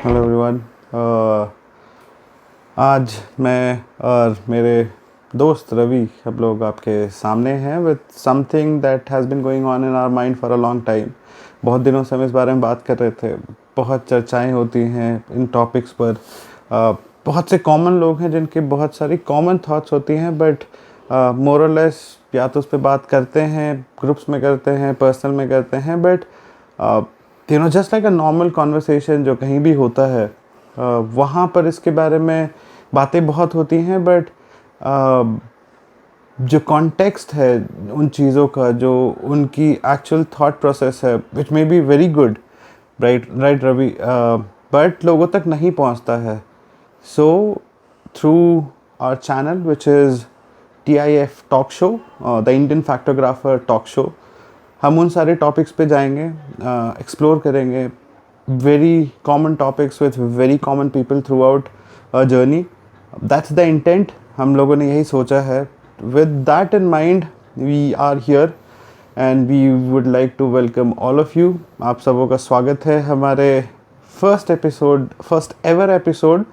Hello everyone. आज मैं और मेरे दोस्त रवि हम लोग आपके सामने हैं with something that has been going on in our mind for a long time. बहुत दिनों से हम इस बारे में बात कर रहे थे। बहुत चर्चाएं होती हैं इन टॉपिक्स पर। बहुत से कॉमन लोग हैं जिनके बहुत सारी कॉमन थॉट्स होती हैं, बट मोर और लेस या तो उस पर बात करते हैं, ग्रुप्स में करते हैं, पर्सनल में करते हैं, but just like a normal conversation जो कहीं भी होता है, वहाँ पर इसके बारे में बातें बहुत होती हैं, बट जो कॉन्टेक्स्ट है उन चीज़ों का, जो उनकी एक्चुअल थॉट प्रोसेस है, which may be very good, right Ravi, but लोगों तक नहीं पहुँचता है। So through our channel which is TIF talk show, the Indian factographer talk show, हम उन सारे टॉपिक्स पे जाएंगे, एक्सप्लोर करेंगे very common topics with very common people throughout a journey. That's the intent. हम लोगों ने यही सोचा है। With that in mind we are here and we would like to welcome all of you. आप सबों का स्वागत है हमारे first ever episode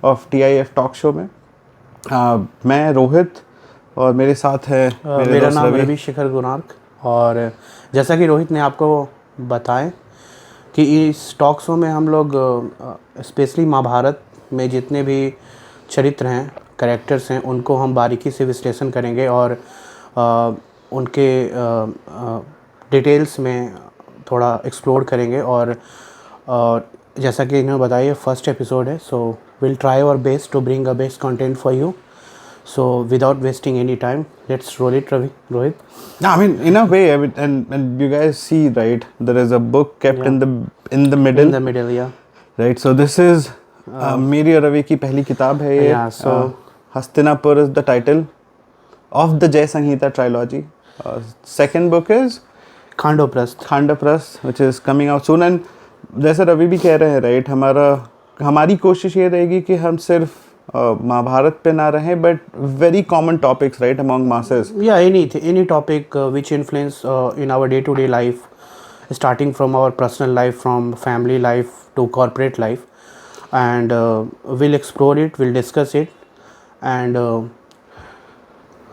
of TIF talk show में। मैं रोहित और मेरे साथ है मेरा नाम रवि शेखर गुनार्क। और जैसा कि रोहित ने आपको बताया कि इस टॉक शो में हम लोग स्पेशली महाभारत में जितने भी चरित्र हैं, कैरेक्टर्स हैं, उनको हम बारीकी से विश्लेषण करेंगे और उनके डिटेल्स में थोड़ा एक्सप्लोर करेंगे। और जैसा कि इन्होंने बताया फर्स्ट एपिसोड है, so will try our best to bring a best content for you. So without wasting any time, let's roll it, Rohit. No, I mean, in a way, I mean, and you guys see, right? There is a book kept in the middle. In the middle, yeah. Right. So this is मेरी और रवि की पहली किताब है ये. Yeah. So Hastinapur is the title of the Jay Sanghita trilogy. Second book is Khandoprast, which is coming out soon. And जैसे रवि भी कह रहे हैं, right? हमारी कोशिश ये रहेगी कि हम सिर्फ महाभारत पे ना रहें, but very common topics, right, among masses. Yeah, any topic which influence in our day-to-day life, starting from our personal life, from family life to corporate life, and we'll explore it, we'll discuss it, and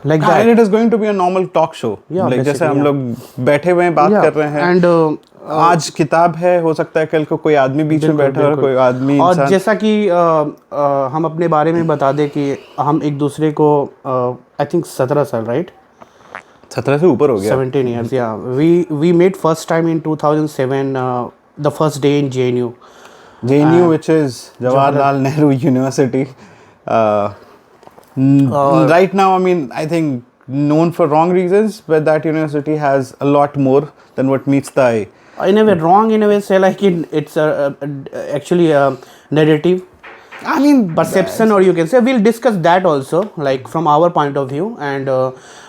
like that. And it is going to be a normal talk show. Yeah, like जैसे हम लोग बैठे हुए हैं, बात कर रहे हैं. And आज किताब है, हो सकता है कल को कोई आदमी बीच में बैठा हो, कोई आदमी और इंसान. जैसा कि हम अपने बारे में बता दें कि हम एक दूसरे को आई थिंक 17 साल, राइट, 17 से ऊपर हो गया. 17 years, yeah. We met first time in 2007, the first day in JNU, which is Jawaharlal Nehru University. Right now, I mean, I think known for wrong reasons, but that university has a lot more than what meets the eye. in a way wrong, in a way say like it's actually a narrative, I mean, perception, or you can say we'll discuss that also, like from our point of view. And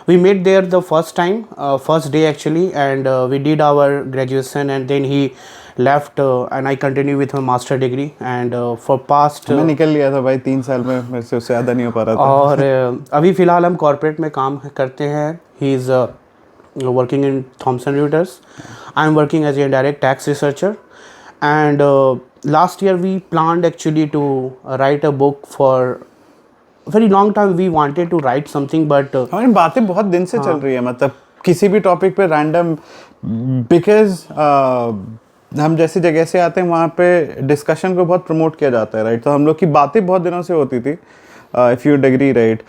we met there the first time, first day actually, and we did our graduation, and then he left, and I continue with my master degree. And for past मैं निकल लिया था भाई 3 साल में, मेरे से उससे ज़्यादा नहीं हो पा रहा था. और अभी फ़िलहाल हम कॉर्पोरेट में काम करते हैं. He is working in Thomson Reuters. I am working as a direct tax researcher. And last year we planned actually to write a book for a very long time. We wanted to write something, but हमारी बातें बहुत दिन से चल रही है, मतलब किसी भी टॉपिक पे रैंडम, बिकॉज हम जैसी जगह से आते हैं वहाँ पे डिस्कशन को बहुत प्रमोट किया जाता है, राइट. तो हम लोग की बातें बहुत दिनों से होती थी, if you agree, right.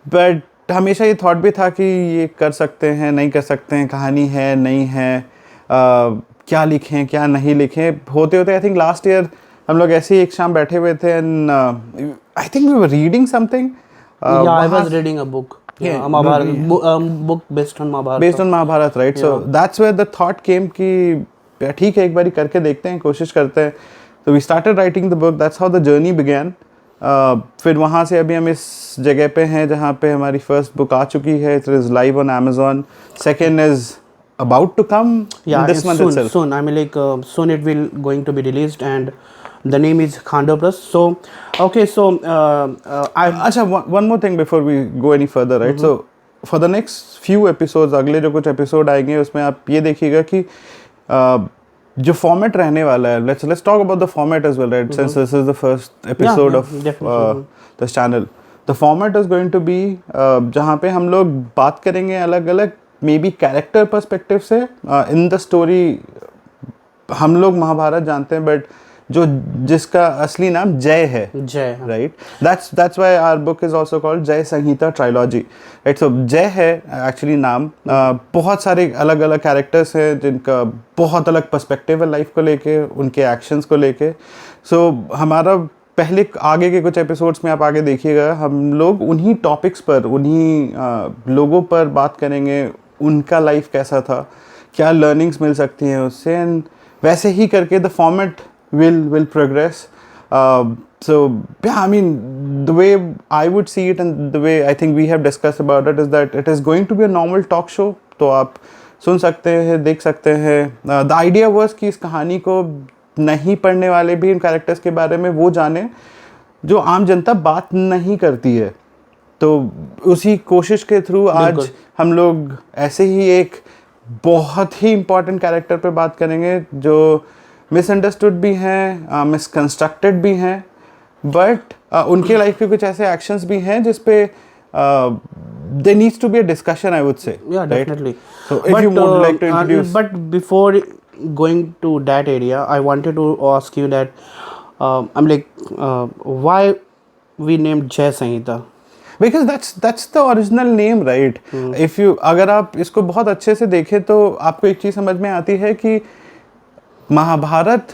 But हमेशा ये थॉट भी था कि ये कर सकते हैं, नहीं कर सकते हैं, कहानी है, नहीं है, क्या लिखें, क्या नहीं लिखें. होते होते आई थिंक लास्ट ईयर हम लोग ऐसे ही एक शाम बैठे हुए थे, and I think we were reading something. I was reading a book. Yeah, book based on Mahabharata. Right? Yeah. So that's where the thought came कि ठीक है, एक बारी करके देखते हैं, कोशिश करते हैं. So we started writing the book. That's how the journey began. फिर वहाँ से अभी हम इस जगह पे हैं जहाँ पे हमारी फर्स्ट बुक आ चुकी है. It is live on Amazon. Second is about to come this month itself. Soon. I mean, like soon it will going to be released, and the name is Khandoprast. So, okay. So, one more thing before we go any further, right? So, for the next few episodes, अगले जो कुछ episode आएंगे उसमें आप ये देखिएगा कि जो फॉर्मेट रहने वाला है, let's talk about the format as well, right? Since this is the first episode of this channel, the format is going to be जहाँ पे हम लोग बात करेंगे अलग अलग मे बी कैरेक्टर पर्सपेक्टिव से इन द स्टोरी। हम लोग महाभारत जानते हैं, बट जो जिसका असली नाम जय है, जय, right, that's why our book is also called जय संहिता ट्रायोलॉजी, राइट। सो जय है एक्चुअली नाम। बहुत सारे अलग अलग कैरेक्टर्स हैं जिनका बहुत अलग पर्सपेक्टिव है लाइफ को लेके, उनके एक्शंस को लेके। सो हमारा पहले आगे के कुछ एपिसोड्स में आप आगे देखिएगा, हम लोग उन्हीं टॉपिक्स पर, उन्हीं लोगों पर बात करेंगे, उनका लाइफ कैसा था, क्या लर्निंग्स मिल सकती हैं उससे, एंड वैसे ही करके the format will progress. So yeah, I mean, the way I would see it and the way I think we have discussed about it is that it is going to be a normal talk show. तो आप सुन सकते हैं, देख सकते हैं। The idea was कि इस कहानी को नहीं पढ़ने वाले भी इन कैरेक्टर्स के बारे में वो जाने जो आम जनता बात नहीं करती है। तो उसी कोशिश के थ्रू आज हम लोग ऐसे ही एक बहुत ही इम्पॉर्टेंट कैरेक्टर पे बात करेंगे जो मिसअंडरस्टूड भी हैं, मिसकंस्ट्रक्टेड भी हैं, बट उनके लाइफ के कुछ ऐसे एक्शंस भी हैं जिस पे there needs to be a discussion, I would say. Yeah, right? definitely. So if you would like to introduce. But before going to that area, I wanted to ask you that I'm like, why we named Jai Sanhita? Because that's the original name, right? If you अगर आप इसको बहुत अच्छे से देखें तो आपको एक चीज़ समझ में आती है कि महाभारत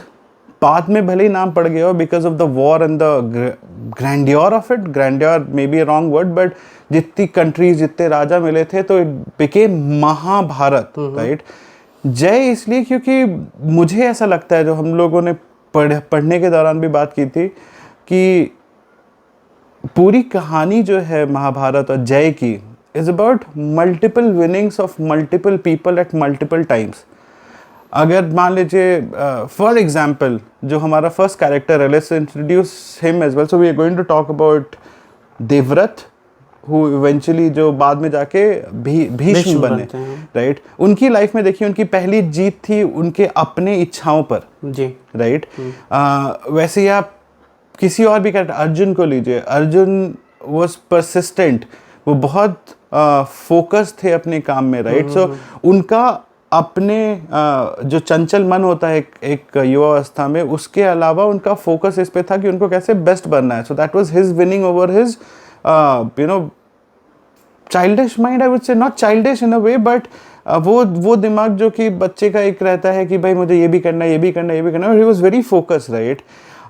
बाद में भले ही नाम पड़ गया हो because of the war and the grandeur of it, grandeur may be a wrong word, but जितनी कंट्रीज, जितने राजा मिले थे तो इट बिकेम महाभारत, राइट। जय इसलिए क्योंकि मुझे ऐसा लगता है, जो हम लोगों ने पढ़ने के दौरान भी बात की थी, कि पूरी कहानी जो है महाभारत और जय की is about multiple winnings of multiple people at multiple times. अगर मान लीजिए फॉर एग्जाम्पल जो हमारा फर्स्ट कैरेक्टर है, let's introduce him as well. So we are going to talk about Devavrata, who eventually जो बाद में जाके भीष्म बने, राइट। उनकी लाइफ में देखिए, उनकी पहली जीत थी उनके अपने इच्छाओं पर, जी, राइट। वैसे ही आप किसी और भी कैरेक्टर, अर्जुन को लीजिए, अर्जुन वॉज परसिस्टेंट, वो बहुत फोकस थे अपने काम में, राइट। सो उनका अपने जो चंचल मन होता है एक युवा अवस्था में, उसके अलावा उनका फोकस इस पे था कि उनको कैसे बेस्ट बनना है। So that was his winning over his you know childish mind, I would say, not childish in a way, but वो दिमाग जो कि बच्चे का एक रहता है कि भाई मुझे ये भी करना है, ये भी करना है, ये भी करना है। He was very focus, right.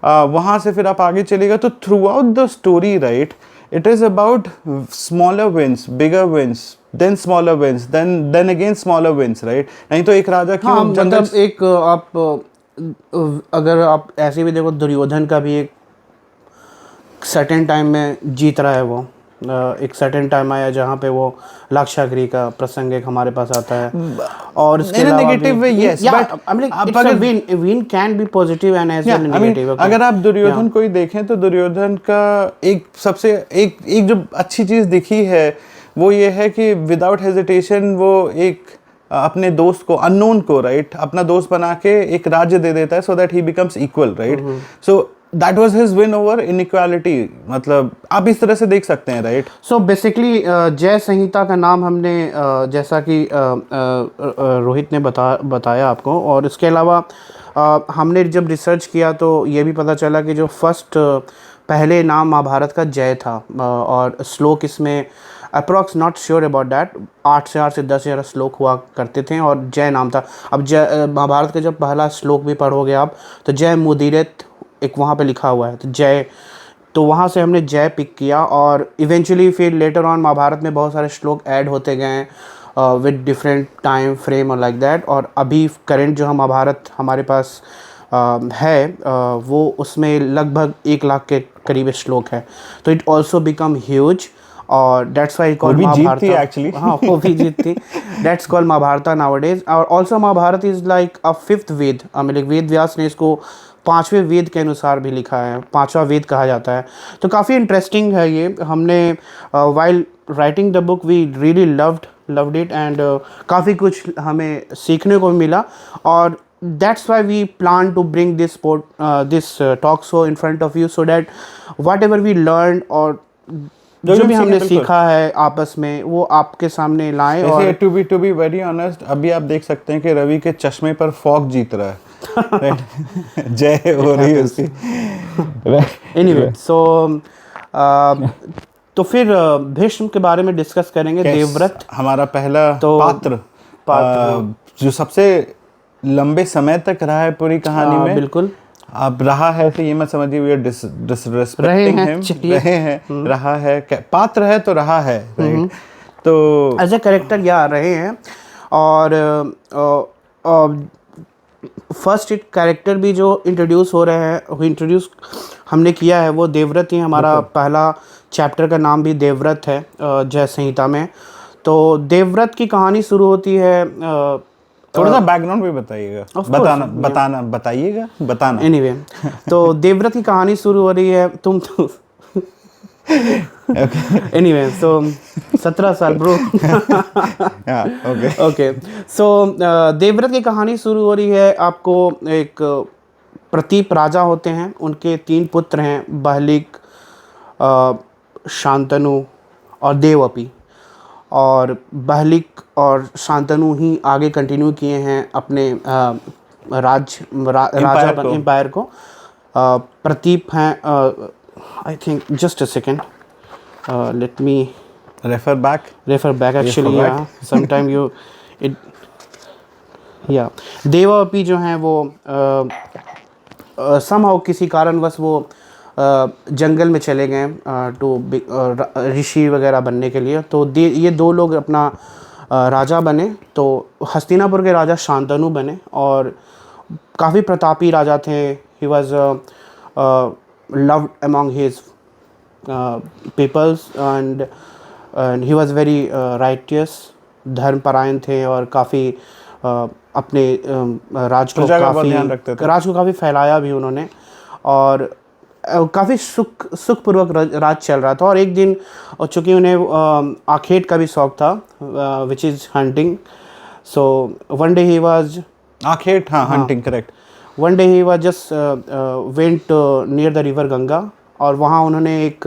वहाँ से फिर आप आगे चलेगा तो through out the story, right, it is about smaller wins, bigger wins, then smaller wins, then again smaller wins, right? नहीं तो एक राजा की मतलब एक आप अगर आप ऐसे भी देखो, दुर्योधन का भी एक सर्टेन टाइम में जीत रहा है, वो एक सर्टेन टाइम आया जहाँ पे वो लाक्षागृह का प्रसंग एक हमारे पास आता है, और इसके अलावा नेगेटिव वे, यस, बट अगर win can be positive and as well negative. अगर आप दुर्योधन को ही देखें तो दुर्योधन का एक सबसे एक जो अच्छी चीज दिखी है वो ये है कि विदाउट हेजिटेशन वो एक अपने दोस्त को, अननोन को, राइट, अपना दोस्त बना के एक राज्य दे देता है, so that he becomes equal, right. So that was his win over inequality, मतलब आप इस तरह से देख सकते हैं, राइट। सो बेसिकली जय संहिता का नाम हमने जैसा कि रोहित ने बताया आपको, और इसके अलावा हमने जब रिसर्च किया तो ये भी पता चला कि जो फर्स्ट पहले नाम महाभारत का जय था, और श्लोक इसमें approx, not sure about that, 8,000 से 10,000 श्लोक हुआ करते थे, और जय नाम था। अब जय महाभारत का जब पहला श्लोक भी पढ़ोगे आप तो जय मुदीरित एक वहाँ पे लिखा हुआ है, तो जय, तो वहाँ से हमने जय पिक किया, और इवेंचुअली फिर लेटर ऑन महाभारत में बहुत सारे श्लोक ऐड होते गए विद डिफरेंट टाइम फ्रेम और लाइक दैट। और अभी करंट जो हम महाभारत हमारे पास है वो उसमें लगभग 1 लाख के करीब श्लोक है, तो इट ऑल्सो बिकम ह्यूज, और that's why called Mahabharat actually. हाँ, वो भी जीतती, दैट्स कॉल्ड महाभारत नाउअडेज। और also Mahabharat is like a 5th Veda, मतलब वेद व्यास ने इसको 5वें वेद के अनुसार भी लिखा है, 5वां वेद कहा जाता है। तो काफ़ी इंटरेस्टिंग है ये। हमने while writing the book we really loved it, and काफ़ी कुछ हमें सीखने को मिला। और that's why we plan to bring this talk show in front of you, so that whatever we learned और जो भी हमने सीखा है आपस में वो आपके सामने लाएं। और टू बी वेरी ऑनेस्ट, अभी आप देख सकते हैं कि रवि के चश्मे पर फॉग जीत रहा है। जय हो रही है उसकी। एनीवे, सो तो फिर भीष्म के बारे में डिस्कस करेंगे। देवव्रत हमारा पहला पात्र जो सबसे लंबे समय तक रहा है पूरी कहानी में। बिल्कुल। अब रहा है तो ये मत समझिए वी आर डिसरिस्पेक्टिंग हिम, रहे हैं, रहा है, पात्र है तो रहा है, राइट। तो एज ए कैरेक्टर या रहे हैं। और फर्स्ट कैरेक्टर भी जो इंट्रोड्यूस हो रहे हैं, इंट्रोड्यूस हमने किया है वो देवव्रत ही। हमारा पहला चैप्टर का नाम भी देवव्रत है जय संहिता में। तो देवव्रत की कहानी शुरू होती है। थोड़ा सा बैकग्राउंड भी बताइएगा, बताना। एनीवे, तो देवव्रत की कहानी शुरू हो रही है। तुम तो एनीवे, सो 17 साल ब्रो। ओके, सो देवव्रत की कहानी शुरू हो रही है। आपको एक प्रतीप राजा होते हैं, उनके 3 पुत्र हैं, बहलिक, शांतनु और देवअपी। और बहलिक और शांतनु ही आगे कंटिन्यू किए हैं अपने राजा एम्पायर को। प्रतीप हैं, I think just a second, let me refer back actually, या समटाइम यू इट, या देवअपी जो हैं वो समहाउ किसी कारणवश वो जंगल में चले गए टू ऋषि वगैरह बनने के लिए। तो ये 2 लोग अपना राजा बने। तो हस्तिनापुर के राजा शांतनु बने और काफ़ी प्रतापी राजा थे। He was loved among his peoples and he was very righteous, धर्मपरायण थे और काफ़ी अपने राज को काफ़ी फैलाया भी उन्होंने। और काफ़ी सुखपूर्वक राज चल रहा था। और एक दिन, चूँकि उन्हें आखेट का भी शौक था, which is hunting, so one day he was आखेट, हाँ, hunting, correct. One day he was just went near the river Ganga, और वहाँ उन्होंने एक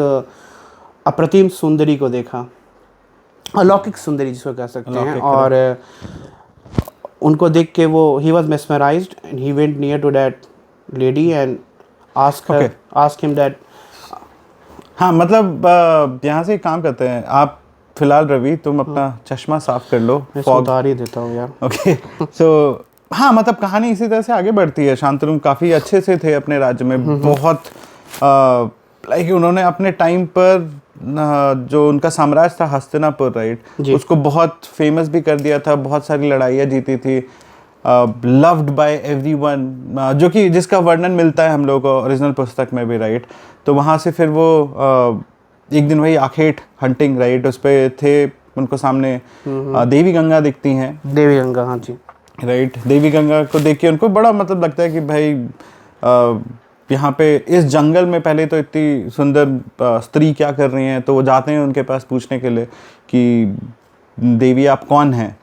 अप्रतिम सुंदरी को देखा, अलौकिक सुंदरी जिसको कह सकते हैं। और उनको देख के वो he was mesmerised and he went near to that lady and ask him that। हाँ, मतलब यहाँ से काम करते हैं आप। फिलहाल रवि, तुम अपना चश्मा साफ कर लो, मैं उतार ही देता हूँ यार। ओके, सो हाँ, मतलब कहानी इसी तरह से आगे बढ़ती है। शांतनु काफ़ी अच्छे से थे अपने राज्य में, बहुत लाइक उन्होंने अपने टाइम पर जो उनका साम्राज्य था हस्तिनापुर, राइट, उसको बहुत फेमस भी कर दिया था, बहुत सारी लड़ाइयाँ जीती थी, loved by everyone, जो कि जिसका वर्णन मिलता है हम लोगों को ओरिजिनल पुस्तक में भी, राइट। तो वहाँ से फिर वो एक दिन वही आखेट हंटिंग, राइट, उस पर थे, उनको सामने देवी गंगा दिखती हैं। देवी गंगा, हाँ जी, राइट। देवी गंगा को देख के उनको बड़ा मतलब लगता है कि भाई यहाँ पे इस जंगल में पहले तो इतनी सुंदर स्त्री क्या कर रही हैं। तो वो जाते हैं उनके पास पूछने के लिए कि देवी आप कौन हैं,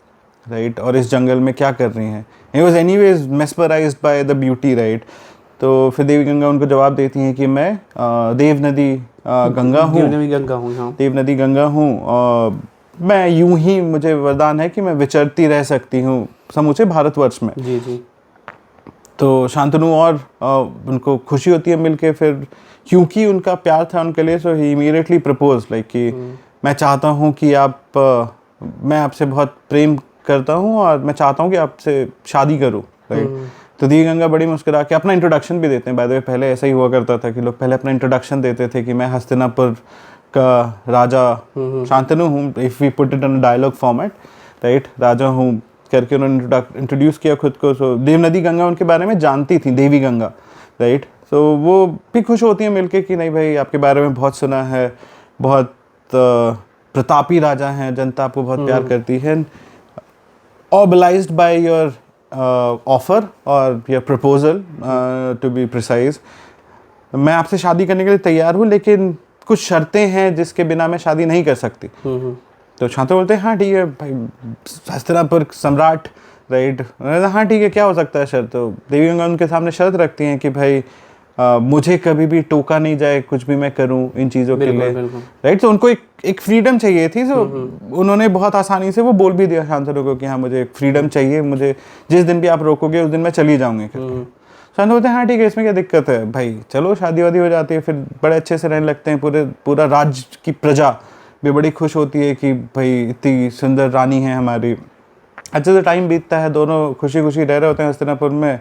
राइट, और इस जंगल में क्या कर रही हैं। He was anyways mesmerised by the beauty, right. तो फिर देवी गंगा उनको जवाब देती हैं कि मैं देव नदी गंगा हूँ, और मैं यूं ही, मुझे वरदान है कि मैं विचरती रह सकती हूँ समूचे भारतवर्ष में। जी जी। तो शांतनु और उनको खुशी होती है मिलके, फिर क्योंकि उनका प्यार था उनके लिए, सो ही इमीडिएटली प्रपोज, लाइक कि मैं चाहता हूँ कि मैं आपसे बहुत प्रेम करता हूँ और मैं चाहता हूँ कि आपसे शादी करूँ, राइट। तो देवी गंगा बड़ी मुस्कुरा के अपना इंट्रोडक्शन भी देते हैं। बाय द वे, पहले ऐसा ही हुआ करता था कि लोग पहले अपना इंट्रोडक्शन देते थे कि मैं हस्तिनापुर का राजा शांतनु हूँ, if we put it in dialogue format, right, राजा हूँ करके उन्होंने इंट्रोड्यूस किया खुद को। सो देव नदी गंगा उनके बारे में जानती थी, देवी गंगा, राइट। सो वो भी खुश होती हैं मिलके कि नहीं भाई, आपके बारे में बहुत सुना है, बहुत प्रतापी राजा हैं, जनता आपको बहुत प्यार करती है। Obliged by your offer or your proposal, to be precise, मैं आपसे शादी करने के लिए तैयार हूँ, लेकिन कुछ शर्तें हैं जिसके बिना मैं शादी नहीं कर सकती। तो शांतनु बोलते हैं हाँ ठीक है भाई, हस्तिनापुर सम्राट राइट। हाँ ठीक है, क्या हो सकता है शर्त? तो देवी गंगा उनके सामने शर्त रखती हैं कि भाई मुझे कभी भी टोका नहीं जाए, कुछ भी मैं करूं इन चीज़ों के लिए, राइट। तो उनको एक फ्रीडम चाहिए थी, तो उन्होंने बहुत आसानी से वो बोल भी दिया शांतनु को कि हाँ मुझे फ्रीडम चाहिए, मुझे जिस दिन भी आप रोकोगे उस दिन मैं चली जाऊंगी करके। शांतनु बोलते हैं हाँ ठीक है, इसमें क्या दिक्कत है भाई, चलो शादी वादी हो जाती है, फिर बड़े अच्छे से रहने लगते हैं। पूरा राज्य की प्रजा भी बड़ी खुश होती है कि भाई इतनी सुंदर रानी है हमारी। अच्छे से टाइम बीतता है, दोनों खुशी खुशी रह रहे होते हैं हस्तिनापुर में।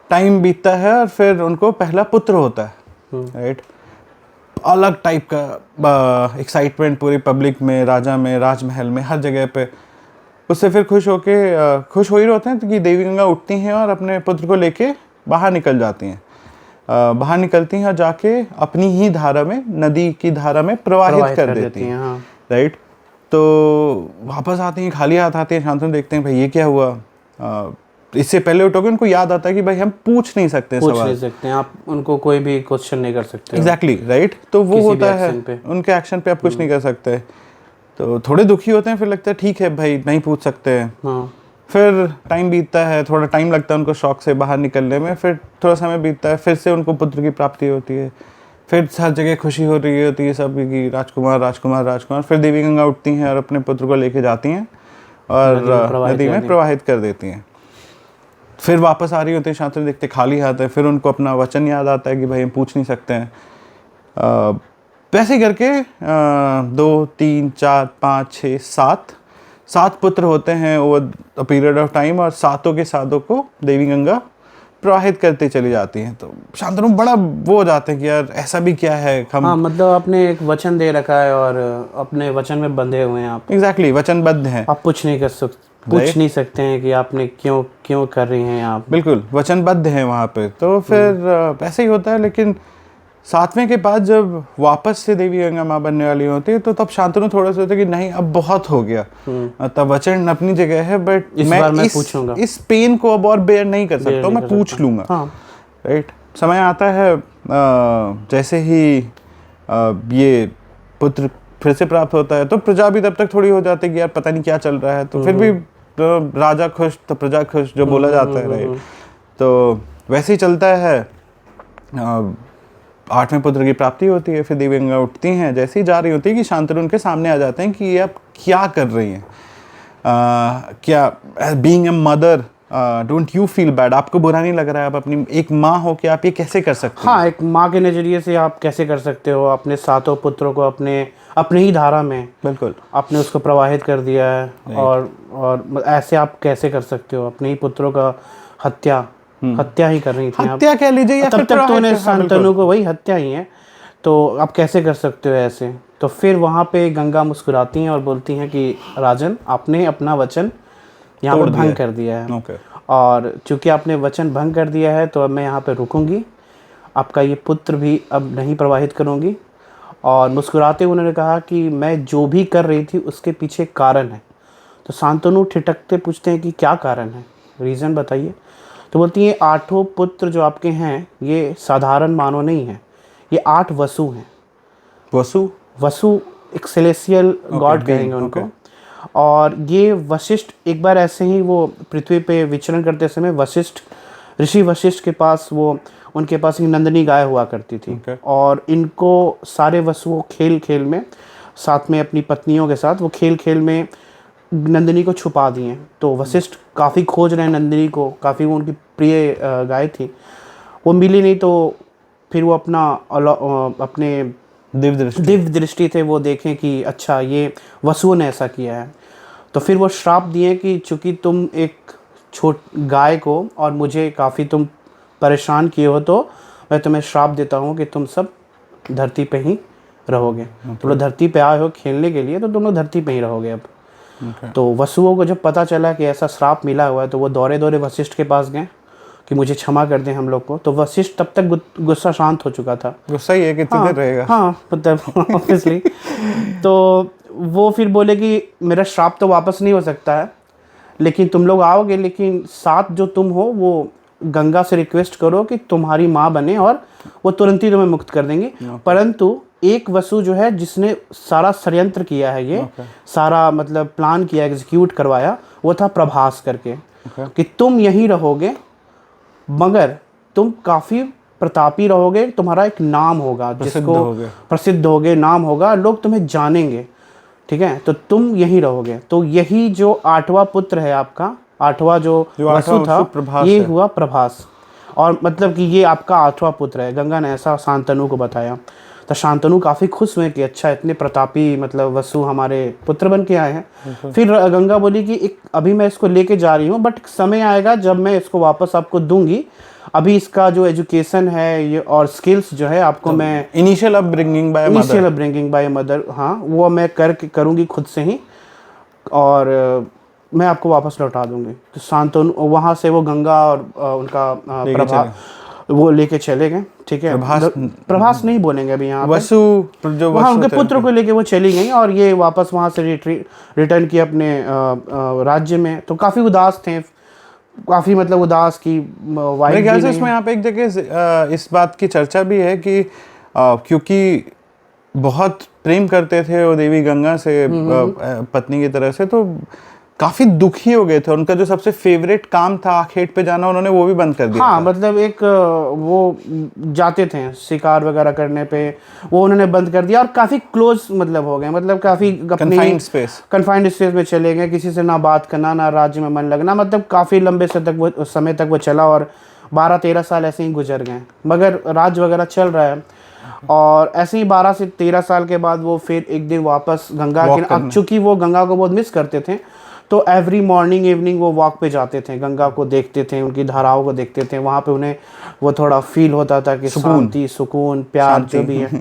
टाइम बीतता है और फिर उनको पहला पुत्र होता है, राइट। अलग टाइप का एक्साइटमेंट पूरी पब्लिक में, राजा में, राजमहल में, हर जगह पे। उससे फिर खुश हो ही होते हैं कि देवी गंगा उठती हैं और अपने पुत्र को लेके बाहर निकल जाती हैं। बाहर निकलती हैं और जाके अपनी ही धारा में, नदी की धारा में प्रवाहित कर देती हैं, हाँ। राइट। तो वापस आती हैं, खाली हाथ आती हैं। शांतनु देखते हैं भाई ये क्या हुआ। इससे पहले उठोगे उनको याद आता है कि भाई हम पूछ नहीं सकते सवाल, आप उनको कोई भी क्वेश्चन नहीं कर सकते। Exactly, right. तो वो होता है उनके एक्शन पे आप कुछ नहीं कर सकते। तो थोड़े दुखी होते हैं, फिर लगता है ठीक है भाई नहीं पूछ सकते हैं। हाँ। फिर टाइम बीतता है, थोड़ा टाइम लगता है उनको शौक से बाहर निकलने में। फिर थोड़ा समय बीतता है, फिर से उनको पुत्र की प्राप्ति होती है। फिर हर जगह खुशी हो रही होती है सब की, राजकुमार राजकुमार राजकुमार। फिर देवी गंगा उठती हैं और अपने पुत्र को लेके जाती हैं और नदी में प्रवाहित कर देती हैं। फिर वापस आ रही होती है, शांतनु देखते खाली हाथ है। फिर उनको अपना वचन याद आता है कि भाई हम पूछ नहीं सकते हैं। वैसे करके 2 3 4 5 6 7 पुत्र होते हैं over a period of time, और सातों के सातों को देवी गंगा प्रवाहित करते चली जाती हैं। तो शांतनु बड़ा वो हो जाते हैं कि यार ऐसा भी क्या है हम। हाँ, मतलब आपने एक वचन दे रखा है और अपने वचन में बंधे हुए हैं आप। एग्जैक्टली, वचनबद्ध हैं। आप पूछ नहीं सकते हैं कि आपने क्यों कर रही हैं आप। बिल्कुल वचनबद्ध हैं वहाँ पे। तो फिर ऐसे ही होता है। लेकिन 7वें के बाद जब वापस से देवी गंगा माँ बनने वाली होती है, तो तब शांतनु थोड़ा सा होता है कि नहीं अब बहुत हो गया। तब वचन अपनी जगह है, बट मैं पूछूंगा, इस पेन को अब और बेयर नहीं कर सकता, मैं पूछ लूंगा। हाँ। राइट। समय आता है, जैसे ही ये पुत्र फिर से प्राप्त होता है, तो प्रजा भी तब तक थोड़ी हो जाती है कि यार पता नहीं क्या चल रहा है। तो फिर भी राजा खुश तो प्रजा खुश, जो बोला जाता है, राइट। तो वैसे ही चलता है। 8वें पुत्र की प्राप्ति होती है। फिर देवी गंगा उठती हैं, जैसे ही जा रही होती है कि शांतनु उनके सामने आ जाते हैं कि ये आप क्या कर रही हैं। क्या being a mother don't you feel bad, आपको बुरा नहीं लग रहा है? आप अपनी एक माँ हो के आप ये कैसे कर सकते हैं? हाँ, एक माँ के नज़रिए से आप कैसे कर सकते हो अपने सातों पुत्रों को अपने ही धारा में, बिल्कुल आपने उसको प्रवाहित कर दिया है। और ऐसे आप कैसे कर सकते हो? अपने ही पुत्रों का हत्या ही कर रही थी, हत्या कह लीजिए, या तब तक तो उन्हें शांतनु को वही हत्या ही है। तो आप कैसे कर सकते हो ऐसे? तो फिर वहाँ पे गंगा मुस्कुराती हैं और बोलती हैं कि राजन, आपने अपना वचन यहाँ पर भंग कर दिया है। और चूंकि आपने वचन भंग कर दिया है, तो अब मैं यहाँ पे रुकूंगी, आपका ये पुत्र भी अब नहीं प्रवाहित करूँगी। और मुस्कुराते हुए उन्होंने कहा कि मैं जो भी कर रही थी उसके पीछे कारण है। तो शांतनु ठिठकते पूछते हैं कि क्या कारण है, रीज़न बताइए। तो बोलती है 8 पुत्र जो आपके हैं ये साधारण मानव नहीं है, ये 8 वसु हैं। वसु एक सेलेस्टियल गॉड कहेंगे उनको। और ये वशिष्ठ, एक बार ऐसे ही वो पृथ्वी पे विचरण करते समय ऋषि वशिष्ठ के पास उनके पास एक नंदिनी गाय हुआ करती थी। और इनको सारे वसुओं खेल में साथ में अपनी पत्नियों के साथ वो खेल में नंदिनी को छुपा दिए। तो वशिष्ठ काफ़ी खोज रहे हैं नंदिनी को, काफ़ी वो उनकी प्रिय गाय थी, वो मिली नहीं। तो फिर वो अपने दिव्य दृष्टि थे वो देखें कि अच्छा ये वसुओं ने ऐसा किया है। तो फिर वो श्राप दिए कि चूँकि तुम एक गाय को और मुझे काफ़ी तुम परेशान किए हो, तो मैं तुम्हें श्राप देता हूँ कि तुम सब धरती पे ही रहोगे। तुम लोग धरती पे आए हो खेलने के लिए, तो तुम लोग धरती पे ही रहोगे अब। तो वसुओं को जब पता चला कि ऐसा श्राप मिला हुआ है, तो वो दौड़े वशिष्ठ के पास गए कि मुझे क्षमा कर दें हम लोग को। तो वशिष्ठ तब तक गुस्सा शांत हो चुका था। गुस्सा ही है, कितनी देर रहेगा। हाँ, मतलब ऑब्वियसली। तो वो फिर बोले कि मेरा श्राप तो वापस नहीं हो सकता है, लेकिन तुम लोग आओगे, लेकिन साथ जो तुम हो वो गंगा से रिक्वेस्ट करो कि तुम्हारी माँ बने, और वो तुरंत ही तुम्हें मुक्त कर देंगे। परंतु एक वसु जो है जिसने सारा षड्यंत्र किया है, ये सारा मतलब प्लान किया, एग्जीक्यूट करवाया, वो था प्रभास करके। कि तुम यहीं रहोगे, मगर तुम काफ़ी प्रतापी रहोगे, तुम्हारा एक नाम होगा, जिसको प्रसिद्ध होगे, नाम होगा, लोग तुम्हें जानेंगे, ठीक है, तो तुम यहीं रहोगे। तो यही जो 8वां पुत्र है आपका, 8वां जो वसु था, ये हुआ प्रभास, और मतलब कि ये आपका 8वां पुत्र है। गंगा ने ऐसा शांतनु को बताया। तो शांतनु काफ़ी खुश हुए कि अच्छा, इतने प्रतापी मतलब वसु हमारे पुत्र बन के आए हैं। फिर गंगा बोली कि एक अभी मैं इसको लेके जा रही हूँ, बट समय आएगा जब मैं इसको वापस आपको दूंगी। अभी इसका जो एजुकेशन है ये और स्किल्स जो है आपको तो मैं इनिशियल अपब्रिंगिंग बाय मदर, हाँ, वो मैं करूँगी खुद से ही, और मैं आपको वापस लौटा दूंगी। तो शांतनु वहाँ से वो गंगा और उनका प्रभा वो लेके चले गए, ठीक है। प्रभास नहीं बोलेंगे अभी यहाँ वसु जो वहाँ उनके पुत्र को लेके वो चली गई, और ये वापस वहाँ से रिटर्न किए अपने राज्य में। तो काफ़ी उदास थे, काफ़ी मतलब उदास की मेरे ख्याल से उसमें यहाँ पे एक जगह इस बात की चर्चा भी है कि क्योंकि बहुत प्रेम करते थे वो देवी गंगा से पत्नी की तरह से, तो काफी दुखी हो गए थे। उनका जो सबसे फेवरेट काम था खेत पे जाना, उन्होंने वो भी बंद कर दिया। हाँ, मतलब एक वो जाते थे शिकार वगैरह करने पे, वो उन्होंने बंद कर दिया, और काफी क्लोज मतलब हो गए, मतलब काफी कन्फाइंड स्पेस में चले गए, किसी से ना बात करना, ना राज्य में मन लगना, मतलब काफी लंबे समय तक वो चला, और 12-13 साल ऐसे ही गुजर गए, मगर राज्य वगैरह चल रहा है। और ऐसे ही 12 से 13 साल के बाद वो फिर एक दिन वापस गंगा के, चूंकि वो गंगा को बहुत मिस करते थे, तो एवरी मॉर्निंग इवनिंग वो वॉक पे जाते थे, गंगा को देखते थे, उनकी धाराओं को देखते थे। वहाँ पे उन्हें वो थोड़ा फील होता था कि शांति, सुकून, प्यार जो भी है।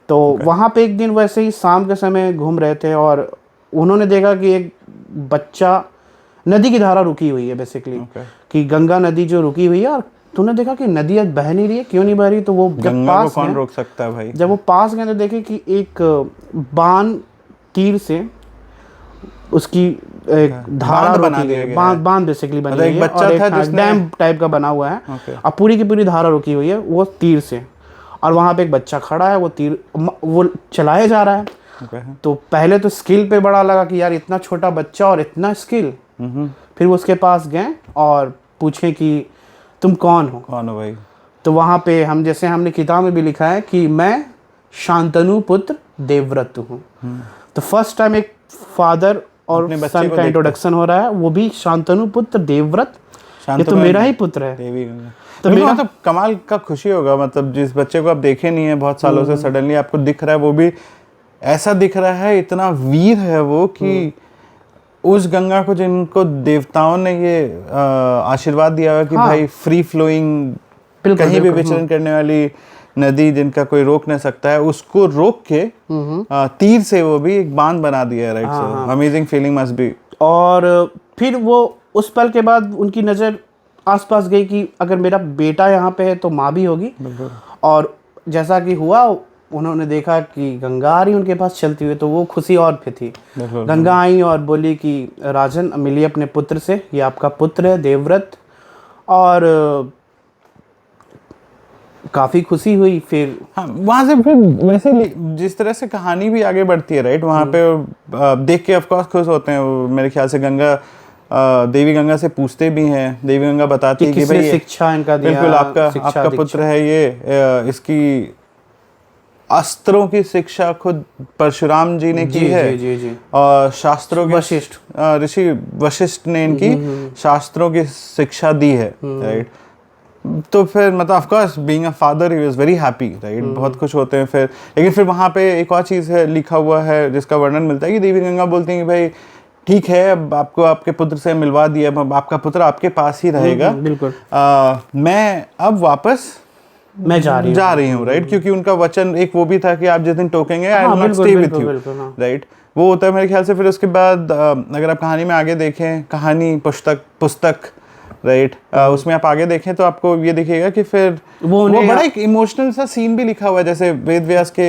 तो वहाँ पे एक दिन वैसे ही शाम के समय घूम रहे थे, और उन्होंने देखा कि एक बच्चा, नदी की धारा रुकी हुई है बेसिकली, कि गंगा नदी जो रुकी हुई है, और तूने देखा कि नदी आज बह नहीं रही है, क्यों नहीं बह रही? तो वो जब पास कौन रोक सकता है भाई? जब वो पास गए तो देखे कि एक बाण तीर से उसकी एक धारा रुकी गई, बांध बेसिकली बनी हुई है, और एक डैम टाइप का बना हुआ है, अब पूरी की पूरी धारा रुकी हुई है वो तीर से, और वहाँ पे एक बच्चा खड़ा है, वो तीर वो चलाया जा रहा है। तो पहले तो स्किल पे बड़ा लगा कि यार इतना छोटा बच्चा और इतना स्किल। फिर वो उसके पास गए और पूछे कि तुम कौन हो भाई? तो वहाँ पे हमने किताब में भी लिखा है कि मैं शांतनु पुत्र देवव्रत हूँ। तो फर्स्ट टाइम एक फादर और सन का इंट्रोडक्शन हो रहा है, वो भी शांतनु पुत्र देवव्रत, ये तो मेरा ही पुत्र है। देवी तो मेरा तो कमाल का खुशी होगा, मतलब जिस बच्चे को आप देखे नहीं है बहुत सालों से, सडनली आपको दिख रहा है, वो भी ऐसा दिख रहा है, इतना वीर है वो कि उस गंगा को जिनको देवताओं ने ये आशीर्वाद दिया हुआ कि भाई फ्री फ्लोइंग, कहीं भी विचरण करने वाली नदी जिनका कोई रोक नहीं सकता है, उसको रोक के तीर से वो भी एक बांध बना दिया है, right? So amazing feeling must be. और फिर वो उस पल के बाद उनकी नज़र आसपास गई कि अगर मेरा बेटा यहाँ पे है तो माँ भी होगी, और जैसा कि हुआ, उन्होंने देखा कि गंगा आ रही उनके पास चलती हुई, तो वो खुशी और भी थी। गंगा आई और बोली कि राजन, मिलिए अपने पुत्र से, ये आपका पुत्र है देवव्रत, और काफ़ी खुशी हुई। फिर हाँ, वहाँ से फिर वैसे जिस तरह से कहानी भी आगे बढ़ती है, राइट, वहाँ पे देख के ऑफकोर्स खुश होते हैं। मेरे ख्याल से गंगा, देवी गंगा से पूछते भी हैं, देवी गंगा बताती है कि भाई शिक्षा इनका दिया, बिल्कुल आपका पुत्र है ये, इसकी अस्त्रों की शिक्षा खुद परशुराम जी ने की है। जी। और शास्त्रों के ऋषि वशिष्ठ ने इनकी शास्त्रों की शिक्षा दी है, राइट। तो फिर मतलब of course being a father he was very happy, right, बहुत खुश होते हैं फिर। लेकिन फिर वहाँ पे एक और चीज़ है, लिखा हुआ है, जिसका वर्णन मिलता है कि देवी गंगा बोलती हैं कि भाई ठीक है, अब आपको आपके पुत्र से मिलवा दिया, अब आपका पुत्र आपके पास ही रहेगा, बिल्कुल, मैं अब वापस मैं जा रही हूँ, राइट, क्योंकि उनका वचन एक वो भी था कि आप जिस दिन टोकेंगे I will not stay with you, right, वो होता है मेरे ख्याल से। फिर उसके बाद अगर आप कहानी में आगे देखें, कहानी पुस्तक राइट, उसमें आप आगे देखें तो आपको ये दिखेगा कि फिर वो बड़ा एक इमोशनल सा सीन भी लिखा हुआ है, जैसे वेद व्यास के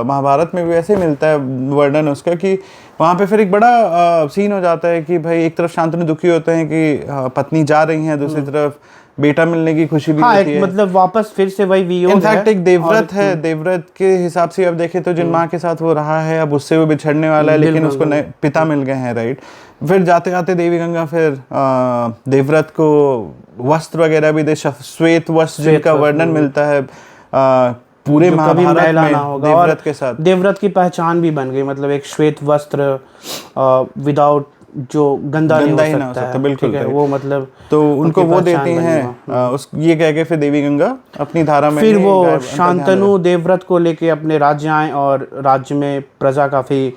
महाभारत में भी ऐसे मिलता है वर्णन उसका, कि वहाँ पे फिर एक बड़ा सीन हो जाता है कि भाई एक तरफ शांतनु दुखी होते हैं कि पत्नी जा रही हैं, दूसरी तरफ बेटा मिलने की खुशी भी हाँ, होती एक है। मतलब वापस फिर से वही वियोग इनफैक्ट है। एक देवव्रत है, देवव्रत के हिसाब से अब देखें तो जिन माँ के साथ वो रहा है अब उससे वो बिछड़ने वाला है, लेकिन उसको नए पिता मिल गए हैं, राइट। फिर जाते जाते देवी गंगा फिर देवव्रत को वस्त्र वगैरह भी दे, श्वेत वस्त्र जिनका वर्णन मिलता है पूरे जो कभी महाभारत मैला ना में होगा, और देवव्रत के साथ। देवव्रत की पहचान भी बन गई, मतलब एक श्वेत वस्त्र विदाउट, जो गंदा नहीं गंदा ही ना हो हो सकता सकता, है, बिल्कुल ठीक है, राइट। वो मतलब तो उनको उनकी वो पहचान देती बनी हैं हुआ। उस ये कह के फिर देवी गंगा अपनी धारा में फिर ही वो गायब, उनका ध्यान शांतनु देवव्रत को लेके अपने राज्य आए और राज्य में प्रजा काफ़ी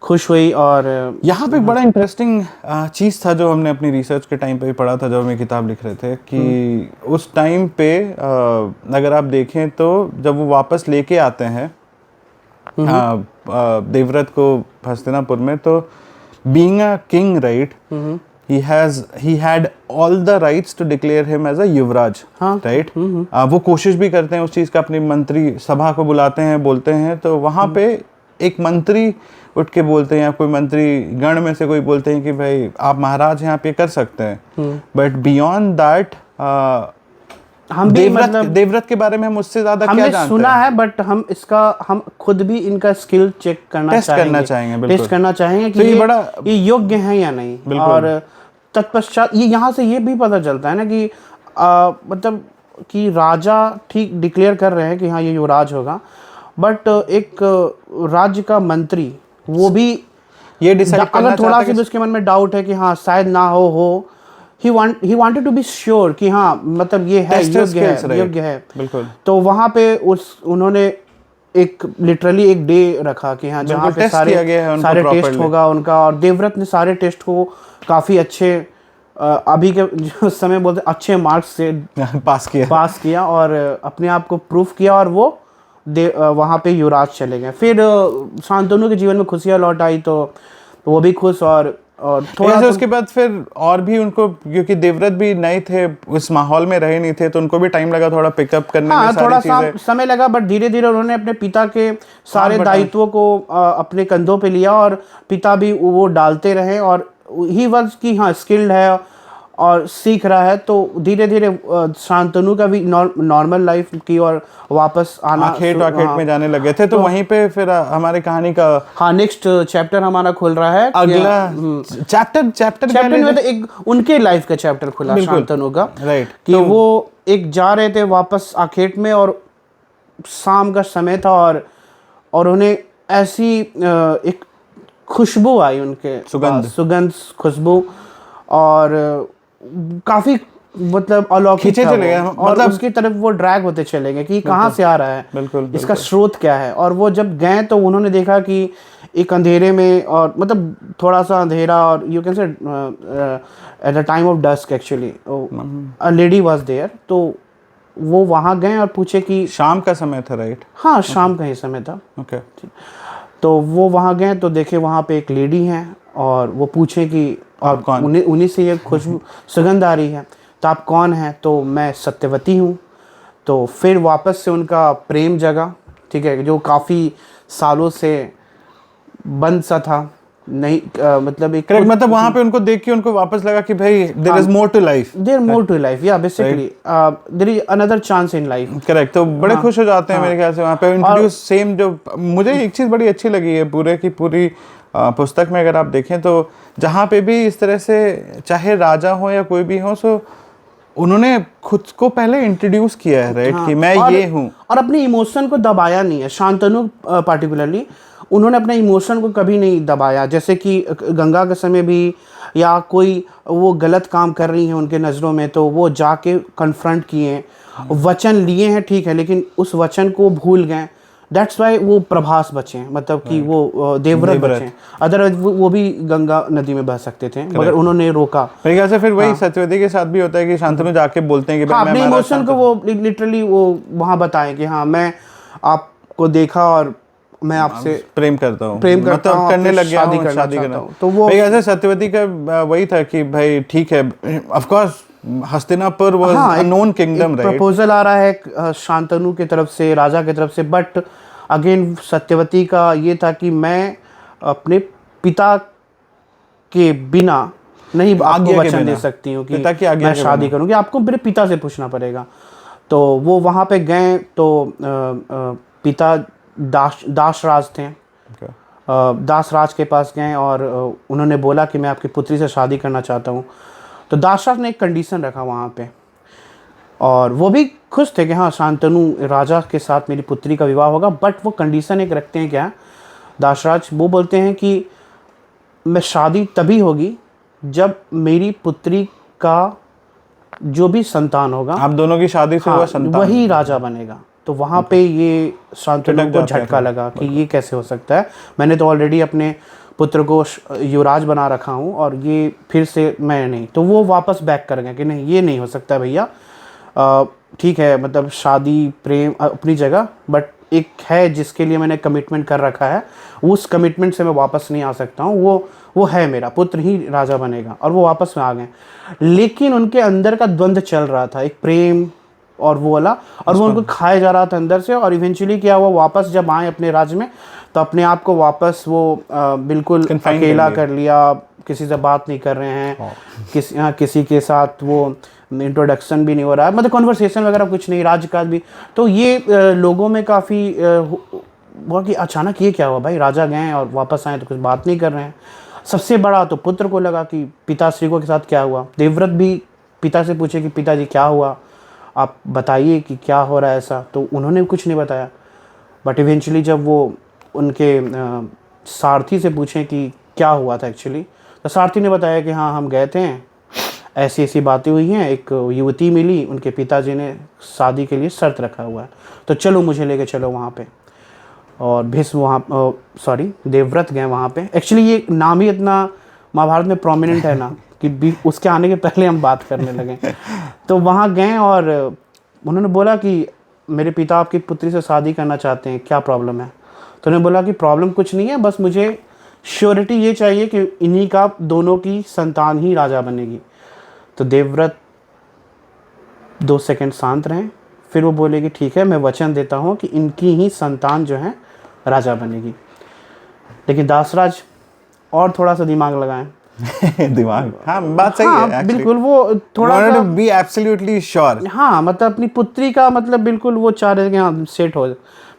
खुश हुई। और यहाँ पे एक बड़ा इंटरेस्टिंग चीज़ था जो हमने अपनी रिसर्च के टाइम पे भी पढ़ा था जब हम ये किताब लिख रहे थे कि उस टाइम पे अगर आप देखें तो जब वो वापस लेके आते हैं देवव्रत को हस्तिनापुर में, तो being a king right, he had all the rights to declare him as a Yuvraj, right. वो कोशिश भी करते हैं उस चीज़ का, अपनी मंत्री सभा को बुलाते हैं, बोलते हैं, तो वहाँ पे एक मंत्री उठ के बोलते हैं या कोई मंत्री गण में से कोई बोलते हैं कि भाई आप महाराज यहाँ पे कर सकते हैं, बट बियॉन्ड दैट हम भी मतलब देवव्रत के बारे में हम उससे ज्यादा क्या हमने जानते सुना हैं? है, बट हम खुद भी इनका स्किल चेक करना टेस्ट करना चाहेंगे, बिल्कुल। टेस्ट करना चाहेंगे कि तो ये ये योग्य हैं या नहीं। और तत्पश्चात ये यहाँ से ये भी पता चलता है ना कि मतलब कि राजा ठीक डिक्लेयर कर रहे हैं कि हाँ ये युवराज होगा, बट एक राज्य का मंत्री वो भी ये डिसाइड करना अगर थोड़ा चाहता सा भी है उसके मन में डाउट है कि हाँ शायद ना हो, he wanted to be sure कि हाँ मतलब ये है, Test his skills, right. योग्य है, बिल्कुल। तो वहाँ पे उन्होंने एक लिटरली एक डे रखा कि हाँ जहाँ पे सारे टेस्ट होगा उनका, और देवव्रत ने सारे टेस्ट को काफ़ी अच्छे अभी के जो समय बोलते अच्छे मार्क्स से पास किया और अपने आप को प्रूफ किया, और वो वहाँ पे युवराज चले गए। फिर शांतनु के जीवन में खुशियाँ लौट आई, तो वो भी खुश, और थोड़ा उसके बाद फिर और भी उनको, क्योंकि देवव्रत भी नए थे, उस माहौल में रहे नहीं थे, तो उनको भी टाइम लगा थोड़ा पिकअप करने में, थोड़ा सा समय लगा, बट धीरे धीरे उन्होंने अपने पिता के सारे दायित्वों को अपने कंधों पे लिया, और पिता भी वो डालते रहे, और ही वर्ष की हाँ स्किल्ड है और सीख रहा है, तो धीरे धीरे शांतनु का भी नॉर्मल लाइफ की और वापस आना आखेट में जाने लगे थे। तो वहीं पे फिर हमारे कहानी का हाँ नेक्स्ट चैप्टर हमारा खुल रहा है, अगला चैप्टर में तो एक उनके लाइफ का चैप्टर खुला शांतनु का, राइट, कि वो एक जा रहे थे वापस आखेट में, और शाम का समय था, और उन्हें ऐसी एक खुशबू आई, उनके सुगंध खुशबू, और काफी मतलब अलौकिक था चले गए, और मतलब उसकी तरफ वो ड्रैग होते चले गए कि कहाँ से आ रहा है, बिल्कुल, इसका स्रोत क्या है। और वो जब गए तो उन्होंने देखा कि एक अंधेरे में, और मतलब थोड़ा सा अंधेरा, और you can say at the time of dusk actually a lady was there, तो वो वहाँ गए और पूछे कि शाम का समय था, राइट? हाँ शाम का ही समय था, ओके। तो वो वहाँ गए तो देखे वहाँ पे एक लेडी हैं, और वो पूछे कि आप कौन? उन्हीं से ये खुशबू सुगंध आ रही है, तो आप कौन हैं? तो मैं सत्यवती हूँ। तो फिर वापस से उनका प्रेम जगा, ठीक है, जो काफ़ी सालों से बंद सा था, नहीं मतलब एक करेक्ट, मतलब वहाँ पे उनको देख के उनको वापस लगा कि भाई there is more to life, या basically there is another chance in life. Correct, तो बड़े खुश हो जाते हैं मेरे ख्याल से वहाँ पे इंट्रोड्यूस सेम। जो मुझे एक चीज़ बड़ी अच्छी लगी है पूरे की पूरी पुस्तक में, अगर आप देखें तो जहाँ पे भी इस तरह से चाहे राजा हो या कोई भी हो, सो उन्होंने खुद को पहले इंट्रोड्यूस किया है, राइट, कि मैं ये हूँ, और अपने इमोशन को दबाया नहीं है। शांतनु पार्टिकुलरली उन्होंने अपने इमोशन को कभी नहीं दबाया, जैसे कि गंगा के समय भी, या कोई वो गलत काम कर रही हैं उनके नज़रों में तो वो जाके कन्फ्रंट किए, वचन लिए हैं ठीक है, लेकिन उस वचन को भूल गए। दैट्स वाई वो प्रभास बचे, मतलब कि वो देवव्रत बचे, अदरवाइज वो भी गंगा नदी में बह सकते थे, मगर उन्होंने रोका। मेरे ख्याल से फिर वही सत्यवती के साथ भी होता है कि शांतनु जाके बोलते हैं कि हाँ, अपने इमोशन को वो लिटरली वो वहाँ बताएं कि हाँ मैं आपको देखा और मैं आपसे प्रेम करता हूँ, मतलब करने लग गया हूँ, शादी करना। तो वो मेरे ख्याल से सत्यवती का वही था कि भाई ठीक है, of course Hastinapur was a known kingdom, right. Proposal आ रहा है शांतनु की तरफ से, राजा की तरफ से, बट अगेन सत्यवती का ये था कि मैं अपने पिता के बिना नहीं आपको आज्ञा के वचन दे बिना, सकती हूँ कि पिता की आज्ञा मैं के शादी बिना। करूँगी, आपको मेरे पिता से पूछना पड़ेगा। तो वो वहाँ पे गए तो पिता दास राज थे, Okay. दास राज के पास गए और उन्होंने बोला कि मैं आपकी पुत्री से शादी करना चाहता हूँ। तो दास राज ने एक कंडीशन रखा वहाँ पे, और वो भी खुश थे कि हाँ शांतनु राजा के साथ मेरी पुत्री का विवाह होगा। बट वो कंडीशन एक रखते हैं क्या, दासराज वो बोलते हैं कि मैं शादी तभी होगी जब मेरी पुत्री का जो भी संतान होगा, आप दोनों की शादी से हाँ हुआ संतान वही राजा बनेगा। तो वहाँ पे ये शांतनु खटक को जाते हैं झटका थोड़ा। लगा कि ये कैसे हो सकता है, मैंने तो ऑलरेडी अपने पुत्र को युवराज बना रखा हूँ और ये फिर से मैं नहीं। तो वो वापस बैक कर गए कि नहीं ये नहीं हो सकता भैया, ठीक है मतलब शादी प्रेम अपनी जगह, बट एक है जिसके लिए मैंने कमिटमेंट कर रखा है, उस कमिटमेंट से मैं वापस नहीं आ सकता हूँ, वो है मेरा पुत्र ही राजा बनेगा। और वो वापस में आ गए, लेकिन उनके अंदर का द्वंद्व चल रहा था, एक प्रेम और वो वाला, और वो उनको खाया जा रहा था अंदर से। और इवेंचुअली क्या हुआ, वापस जब आए अपने राज्य में तो अपने आप को वापस वो बिल्कुल Confine अकेला कर कर लिया, किसी से बात नहीं कर रहे हैं, किसी के साथ वो इंट्रोडक्शन भी नहीं हो रहा है, मतलब कॉन्वर्सेशन वगैरह कुछ नहीं, राजकाज भी। तो ये लोगों में काफ़ी हुआ कि अचानक ये क्या हुआ भाई, राजा गए और वापस आए तो कुछ बात नहीं कर रहे हैं। सबसे बड़ा तो पुत्र को लगा कि पिताश्री को के साथ क्या हुआ। देवव्रत भी पिता से पूछे कि पिताजी क्या हुआ, आप बताइए कि क्या हो रहा है ऐसा। तो उन्होंने कुछ नहीं बताया। बट इवेंचुअली जब वो उनके सारथी से पूछें कि क्या हुआ था एक्चुअली, तो सारथी ने बताया कि हाँ हम गए थे, ऐसी ऐसी बातें हुई हैं, एक युवती मिली, उनके पिताजी ने शादी के लिए शर्त रखा हुआ है, तो चलो मुझे लेके चलो वहाँ पे। और भीष्म वहाँ सॉरी देवव्रत गए वहाँ पे। एक्चुअली ये नाम ही इतना महाभारत में प्रोमिनेंट है ना कि उसके आने के पहले हम बात करने लगे। तो वहाँ गए और उन्होंने बोला कि मेरे पिता आपकी पुत्री से शादी करना चाहते हैं, क्या प्रॉब्लम है। तो उन्होंने बोला कि प्रॉब्लम कुछ नहीं है, बस मुझे श्योरिटी ये चाहिए कि इन्हीं का दोनों की संतान ही राजा बनेगी। तो देवव्रत 2 सेकंड शांत रहें, फिर वो बोले कि ठीक है मैं वचन देता हूँ कि इनकी ही संतान जो है राजा बनेगी। लेकिन दासराज और थोड़ा सा दिमाग लगाएं। दिमाग, हाँ बात सही हाँ है बिल्कुल, वो थोड़ा सा बी एब्सोल्युटली श्योर। हाँ मतलब अपनी पुत्री का मतलब बिल्कुल वो चाह रहे थे कि हाँ सेट हो,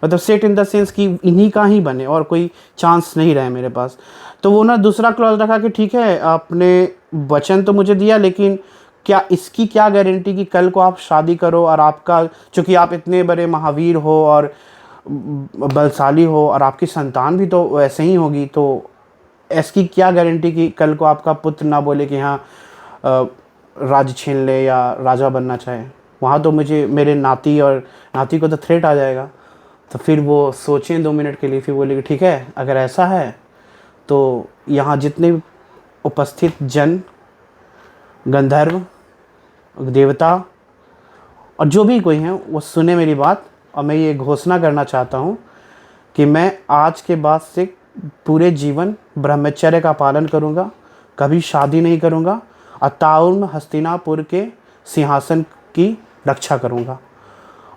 मतलब सेट इन द सेंस कि इन्हीं का ही बने और कोई चांस नहीं रहे मेरे पास। तो वो ना दूसरा क्लॉज रखा कि ठीक है आपने वचन तो मुझे दिया, लेकिन क्या इसकी क्या गारंटी कि कल को आप शादी करो और आपका, चूँकि आप इतने बड़े महावीर हो और बलशाली हो और आपकी संतान भी तो वैसे ही होगी, तो इसकी क्या गारंटी कि कल को आपका पुत्र ना बोले कि हाँ राज छीन ले या राजा बनना चाहे। वहाँ तो मुझे मेरे नाती और नाती को तो थ्रेट आ जाएगा। तो फिर वो सोचें 2 मिनट के लिए, फिर बोले कि ठीक है अगर ऐसा है तो यहाँ जितने उपस्थित जन, गंधर्व, देवता और जो भी कोई हैं वो सुने मेरी बात, और मैं ये घोषणा करना चाहता हूँ कि मैं आज के बाद से पूरे जीवन ब्रह्मचर्य का पालन करूँगा, कभी शादी नहीं करूँगा और ताउम्र हस्तिनापुर के सिंहासन की रक्षा करूँगा।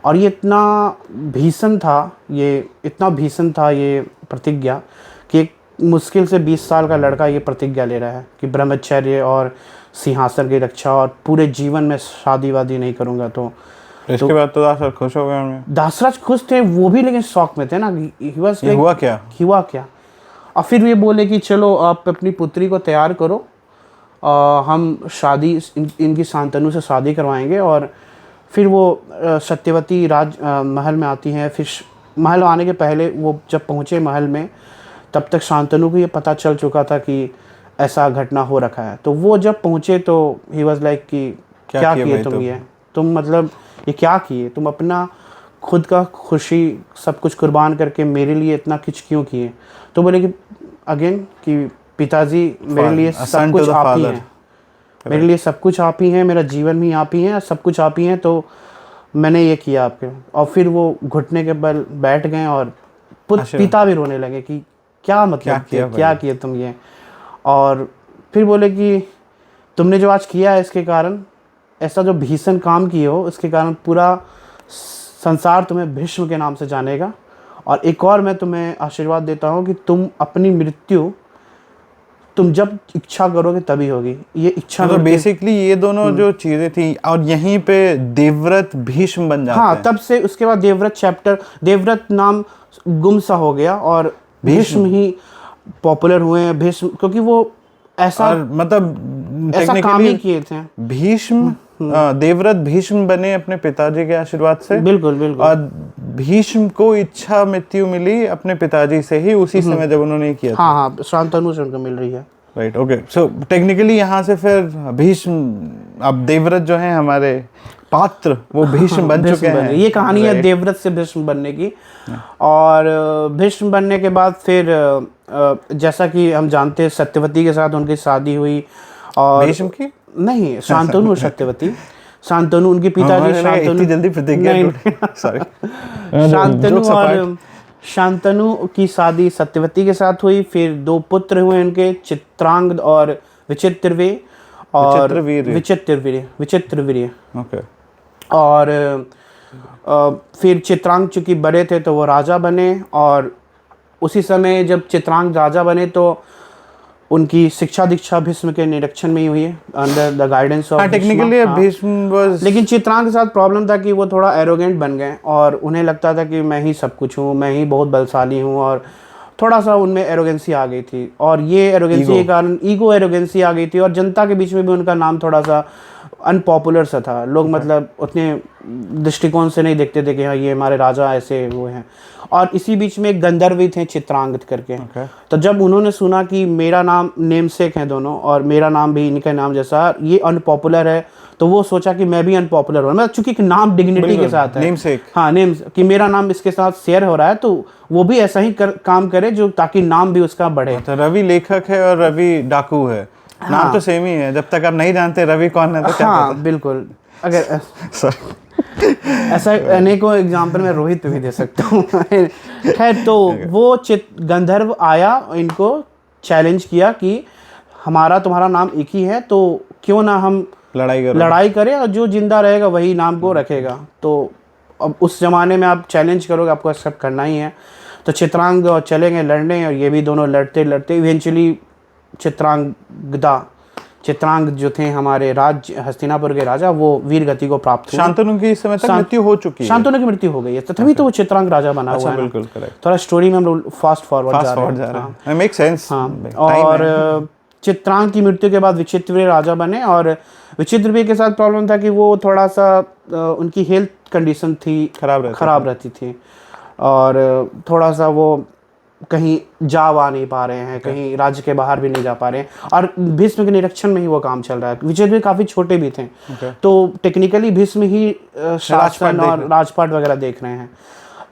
और ये इतना भीषण था ये प्रतिज्ञा कि एक मुश्किल से 20 साल का लड़का ये प्रतिज्ञा ले रहा है कि ब्रह्मचर्य और सिंहासन की रक्षा और पूरे जीवन में शादी वादी नहीं करूँगा। तो इसके बाद तो दासराज खुश हो गए होंगे। दासराज खुश थे वो भी, लेकिन शौक में थे ना, हुआ क्या। और फिर ये बोले कि चलो आप अपनी पुत्री को तैयार करो, हम शादी इनकी शांतनु से शादी करवाएंगे। और फिर वो सत्यवती महल में आती हैं। फिर महल आने के पहले वो जब पहुँचे महल में, तब तक शांतनु को ये पता चल चुका था कि ऐसा घटना हो रखा है। तो वो जब पहुँचे तो ही वॉज लाइक कि क्या किए तुम, ये तुम मतलब ये क्या किए तुम, अपना खुद का खुशी सब कुछ कुर्बान करके मेरे लिए इतना कुछ क्यों किए। तो बोले कि अगेन कि पिताजी मेरे लिए सब कुछ आप ही हैं, मेरे लिए सब कुछ आप ही हैं, मेरा जीवन भी आप ही है, सब कुछ आप ही हैं, तो मैंने ये किया आपके। और फिर वो घुटने के बल बैठ गए और पिता भी रोने लगे कि क्या मतलब क्या किए तुम ये। और फिर बोले कि तुमने जो आज किया है इसके कारण, ऐसा जो भीषण काम किए हो इसके कारण पूरा संसार तुम्हें भीष्म के नाम से जानेगा। और एक और मैं तुम्हें आशीर्वाद देता हूँ कि तुम अपनी मृत्यु तुम जब इच्छा करोगे तभी होगी, ये इच्छा तो करके- बेसिकली ये दोनों जो चीजें थी, और यहीं पे देवव्रत भीष्म बन जाते हाँ, हैं। तब से उसके बाद देवव्रत नाम गुम सा हो गया और भीष्म ही पॉपुलर हुए हैं। भीष्म क्योंकि वो ऐसा और मतलब ऐसा काम टेक्निकली ही किए थे। भीष्म देवव्रत भीष्म बने अपने पिताजी के आशीर्वाद से। बिल्कुल बिल्कुल। और भीष्म को इच्छा मृत्यु मिली अपने पिताजी से ही उसी समय जब उन्होंने ये किया था। हाँ हाँ, शांतनु से उनको मिल रही है। Right, okay. सो टेक्निकली यहाँ से फिर भीष्म, अब देवव्रत जो हैं हमारे पात्र, वो भीष्म बन चुके हैं। ये कहानी है देवव्रत से भीष्म बनने की। और भीष्म बनने के बाद फिर जैसा कि हम जानते हैं सत्यवती के साथ उनकी शादी हुई। और भीष्म की नहीं, शांतनु और सत्यवती। शांतनु उनके पिताजी शांतनु, इतनी जल्दी प्रतिज्ञा सॉरी शांतनु और शांतनु की शादी सत्यवती के साथ हुई। फिर 2 पुत्र हुए उनके, चित्रांगद और विचित्रवीर्य। और विचित्रवीर्य। ओके। और फिर चित्रांग चूंकि बड़े थे तो वो राजा बने। और उसी समय जब चित्रांग राजा बने तो उनकी शिक्षा दीक्षा भीष्म के निरीक्षण में ही हुई है, under the guidance of technically Bhishma was, लेकिन चित्रांग के साथ प्रॉब्लम था कि वो थोड़ा एरोगेंट बन गए और उन्हें लगता था कि मैं ही सब कुछ हूँ, मैं ही बहुत बलशाली हूँ। और थोड़ा सा उनमें एरोगेंसी आ गई थी। और ये एरोगेंसी के कारण ईगो एरोगेंसी आ गई थी। और जनता के बीच में भी उनका नाम थोड़ा सा अनपॉपुलर सा था। लोग मतलब उतने दृष्टिकोण से नहीं देखते थे कि हाँ ये हमारे राजा ऐसे वो हैं। और इसी बीच में एक गंधर्व भी थे चित्रांगद करके। तो जब उन्होंने सुना कि मेरा नाम नेमसेक है दोनों और मेरा नाम भी इनका नाम जैसा, ये अनपॉपुलर है, तो वो सोचा कि मैं भी अनपॉपुलर हूँ। मतलब चूंकि नाम डिग्निटी के साथ है, नेमसेक, हाँ नेम, कि मेरा नाम इसके साथ शेयर हो रहा है, तो वो भी ऐसा ही काम करे जो ताकि नाम भी उसका बढ़े। तो रवि लेखक है और रवि डाकू है। नाम तो सेम ही है, जब तक आप नहीं जानते रवि कौन है तो क्या हाँ बिल्कुल। अगर ऐसा अनेकों एग्जाम्पल में रोहित पे भी दे सकता हूँ। खैर, तो वो गंधर्व आया, इनको चैलेंज किया कि हमारा तुम्हारा नाम एक ही है, तो क्यों ना हम लड़ाई करें और जो जिंदा रहेगा वही नाम को रखेगा। तो अब उस जमाने में आप चैलेंज करोगे, आपको एक्सेप्ट करना ही है। तो चित्रांग चले गए लड़ने और ये भी दोनों लड़ते लड़ते इवेंचुअली चित्रांग जो थे हमारे राज्य हस्तिनापुर के राजा, वो वीर गति को प्राप्त हुए। शांतनु की इस समय तक मृत्यु हो चुकी है। शांतनु की मृत्यु हो गई है, तो तभी तो वो चित्रांग राजा बना हुआ है। बिल्कुल करेक्ट। थोड़ा स्टोरी में हम लोग फास्ट फॉरवर्ड जा रहे हैं। Make sense. और चित्रांग की मृत्यु के बाद विचित्रवीर्य राजा बने। और विचित्रवीर्य के साथ प्रॉब्लम था कि वो थोड़ा सा उनकी हेल्थ कंडीशन थी खराब रहती थी। और थोड़ा सा वो कहीं जा नहीं पा रहे हैं, कहीं राज्य के बाहर भी नहीं जा पा रहे हैं। और भीष्म के निरीक्षण में ही वो काम चल रहा है। विचित्रवीर्य काफ़ी छोटे भी थे, तो टेक्निकली भीष्म ही शासन और राजपाट वगैरह देख रहे हैं।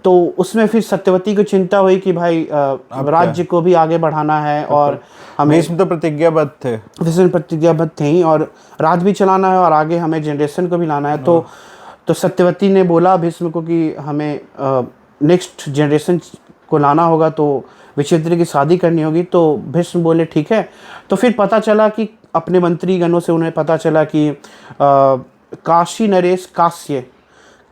तो उसमें फिर सत्यवती को चिंता हुई कि भाई राज्य को भी आगे बढ़ाना है और हमें, भीष्म तो प्रतिज्ञाबद्ध थे, भीष्म प्रतिज्ञाबद्ध थे ही, और राज भी चलाना है और आगे हमें जनरेशन को भी लाना है। तो सत्यवती ने बोला भीष्म को कि हमें नेक्स्ट जनरेशन को लाना होगा, तो विचित्र की शादी करनी होगी। तो भीष्म बोले ठीक है। तो फिर पता चला कि अपने मंत्री गणों से उन्हें पता चला कि काशी नरेश काश्य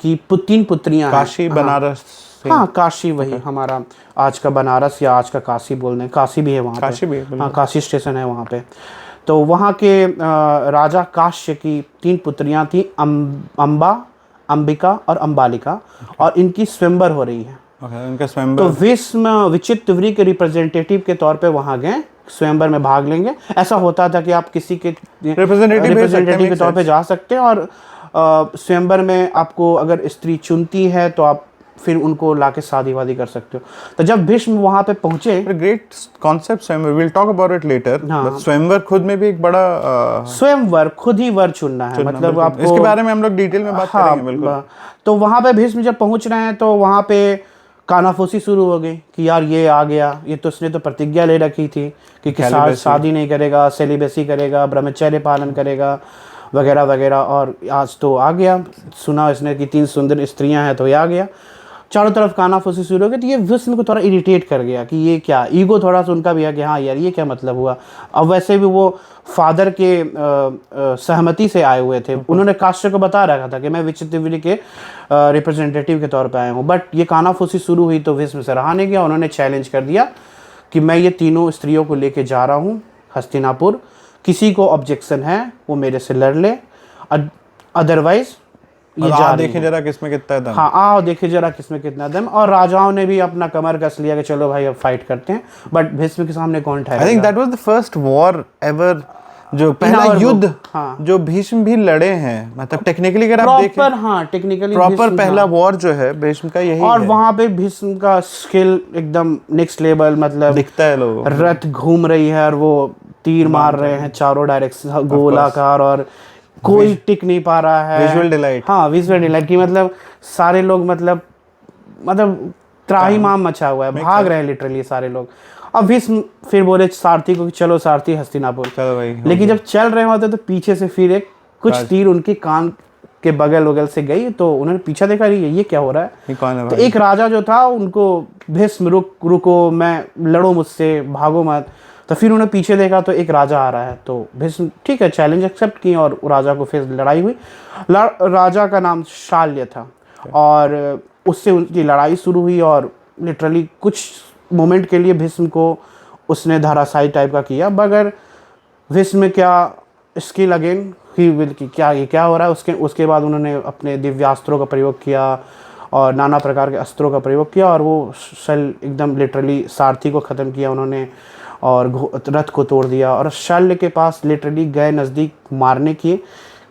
की 3 पुत्रियां, काशी बनारस, हाँ काशी वही हमारा आज का बनारस या आज का काशी बोल रहे हैं, काशी भी है वहाँ पे, हाँ काशी स्टेशन है वहाँ पे। तो वहाँ के राजा काश्य की 3 पुत्रियां थी, अम्बा, अंबिका और अंबालिका, और इनकी स्वयंवर हो रही है। उनका स्वयंवर। तो भीष्म विचित्रवीर्य के रिप्रेजेंटेटिव के तौर पे वहाँ गए, स्वयंवर में भाग लेंगे। ऐसा होता था कि आप किसी के रिप्रेजेंटेटिव के तौर पे जा सकते हैं, और स्वयंवर में आपको अगर स्त्री चुनती है तो आप फिर उनको लाके शादी वादी कर सकते हो। तो जब भीष्म वहाँ पे पहुंचे, ग्रेट कॉन्सेप्ट स्वयंवर, will talk about it later. But स्वयंवर खुद में भी एक बड़ा स्वयंवर खुद ही वर चुनना है, मतलब आपको इसके बारे में हम लोग डिटेल में बात करेंगे। बिल्कुल। तो वहाँ पे भीष्म जब पहुंच रहे हैं तो वहाँ पे कानाफूसी शुरू हो गई कि यार ये आ गया, ये तो उसने तो प्रतिज्ञा ले रखी थी कि शादी नहीं करेगा, सेलिबेसी करेगा, ब्रह्मचर्य पालन करेगा वगैरह वगैरह, और आज तो आ गया। सुना इसने कि 3 सुंदर स्त्रियां हैं तो ये आ गया। चारों तरफ कानाफूसी शुरू हो गई। तो ये भीष्म को थोड़ा इरिटेट कर गया कि ये क्या, ईगो थोड़ा सा उनका भी है कि हाँ यार ये क्या मतलब हुआ। अब वैसे भी वो फादर के सहमति से आए हुए थे, उन्होंने काश्य को बता रखा था कि मैं विचित्रवीर्य के रिप्रेजेंटेटिव के तौर पे आया हूँ। बट ये कानाफूसी शुरू हुई तो भीष्म से रहा नहीं गया, उन्होंने चैलेंज कर दिया कि मैं ये तीनों स्त्रियों को लेके जा रहा हूँ हस्तिनापुर, किसी को ऑब्जेक्शन है वो मेरे से लड़ ले, अदरवाइज ये और जा आ रही देखे है। जरा किसमें कितना है दम। हाँ आओ देखिए जरा किसमें कितना दम। और राजाओं ने भी अपना कमर कस लिया कि चलो भाई अब फाइट करते हैं, बट भीष्म के सामने कौन आई थिंक ठहरेगा। That was the first war ever, जो पहला our book, युद्ध हाँ। जो भीष्म भी लड़े हैं, मतलब टेक्निकली अगर आप देखें प्रॉपर, हाँ टेक्निकली प्रॉपर पहला वॉर जो है भीष्म का यही और है। वहां पे भीष्म का स्किल एकदम नेक्स्ट लेवल, मतलब दिखता है लोगों को। रथ घूम रही है और वो तीर मार रहे हैं चारों डायरेक्शन गोलाकार, और कोई टिक नहीं पा रहा है। Visual delight. हाँ विजुअल डिलाइट की मतलब सारे लोग मतलब त्राहिमाम मचा हुआ है, भाग रहे हैं लिटरली सारे लोग। अब भीष्म फिर बोले सारथी को कि चलो सारथी हस्तिनापुर। चलो भाई, लेकिन जब चल रहे होते तो पीछे से फिर एक कुछ तीर उनके कान के बगल से गई, तो उन्होंने पीछे देखा ये क्या हो रहा है। ये कौन है तो भाई? एक राजा जो था उनको भीष्म रुको, मैं लड़ो मुझसे, भागो मत। तो फिर उन्हें पीछे देखा तो एक राजा आ रहा है, तो भीष्म ठीक है चैलेंज एक्सेप्ट की और राजा को फिर लड़ाई हुई। राजा का नाम शाल्य था और उससे उनकी लड़ाई शुरू हुई और लिटरली कुछ मोमेंट के लिए भीष्म को उसने धराशायी टाइप का किया, मगर भीष्म क्या स्किल अगेन ही विल की क्या ये क्या हो रहा है। उसके बाद उन्होंने अपने दिव्यास्त्रों का प्रयोग किया और नाना प्रकार के अस्त्रों का प्रयोग किया और वो शल्य एकदम लिटरली सारथी को ख़त्म किया उन्होंने और रथ को तोड़ दिया। और शल्य के पास लिटरली गए नज़दीक मारने की,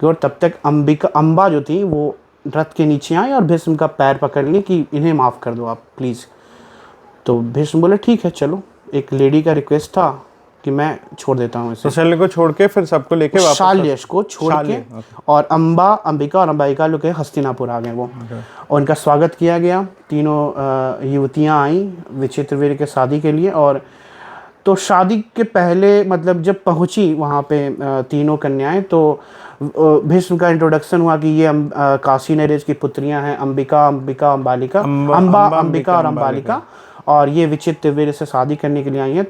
और तब तक अम्बा जो थी वो रथ के नीचे आई और भीष्म का पैर पकड़ ली कि इन्हें माफ़ कर दो आप प्लीज़। तो भीष्म बोले ठीक है चलो, एक लेडी का रिक्वेस्ट था कि मैं छोड़ देता हूँ इसे। तो शल्य को छोड़ के फिर सबको लेके वापस शाल्यश को छोड़ के और अंबिका और अंबिका लोग हस्तिनापुर आ गए वो। और उनका स्वागत किया गया, तीनों युवतियाँ आई विचित्रवीर्य के शादी के लिए। और तो शादी के पहले मतलब जब पहुंची वहाँ पे तीनों कन्याएं, तो भीष्म का इंट्रोडक्शन हुआ कि ये काशी नरेश की पुत्रियां हैं, अंबिका अंबालिका, अम्बा अंबिका और अंबालिका, और ये विचित्रवीर्य से शादी करने के लिए आई हैं।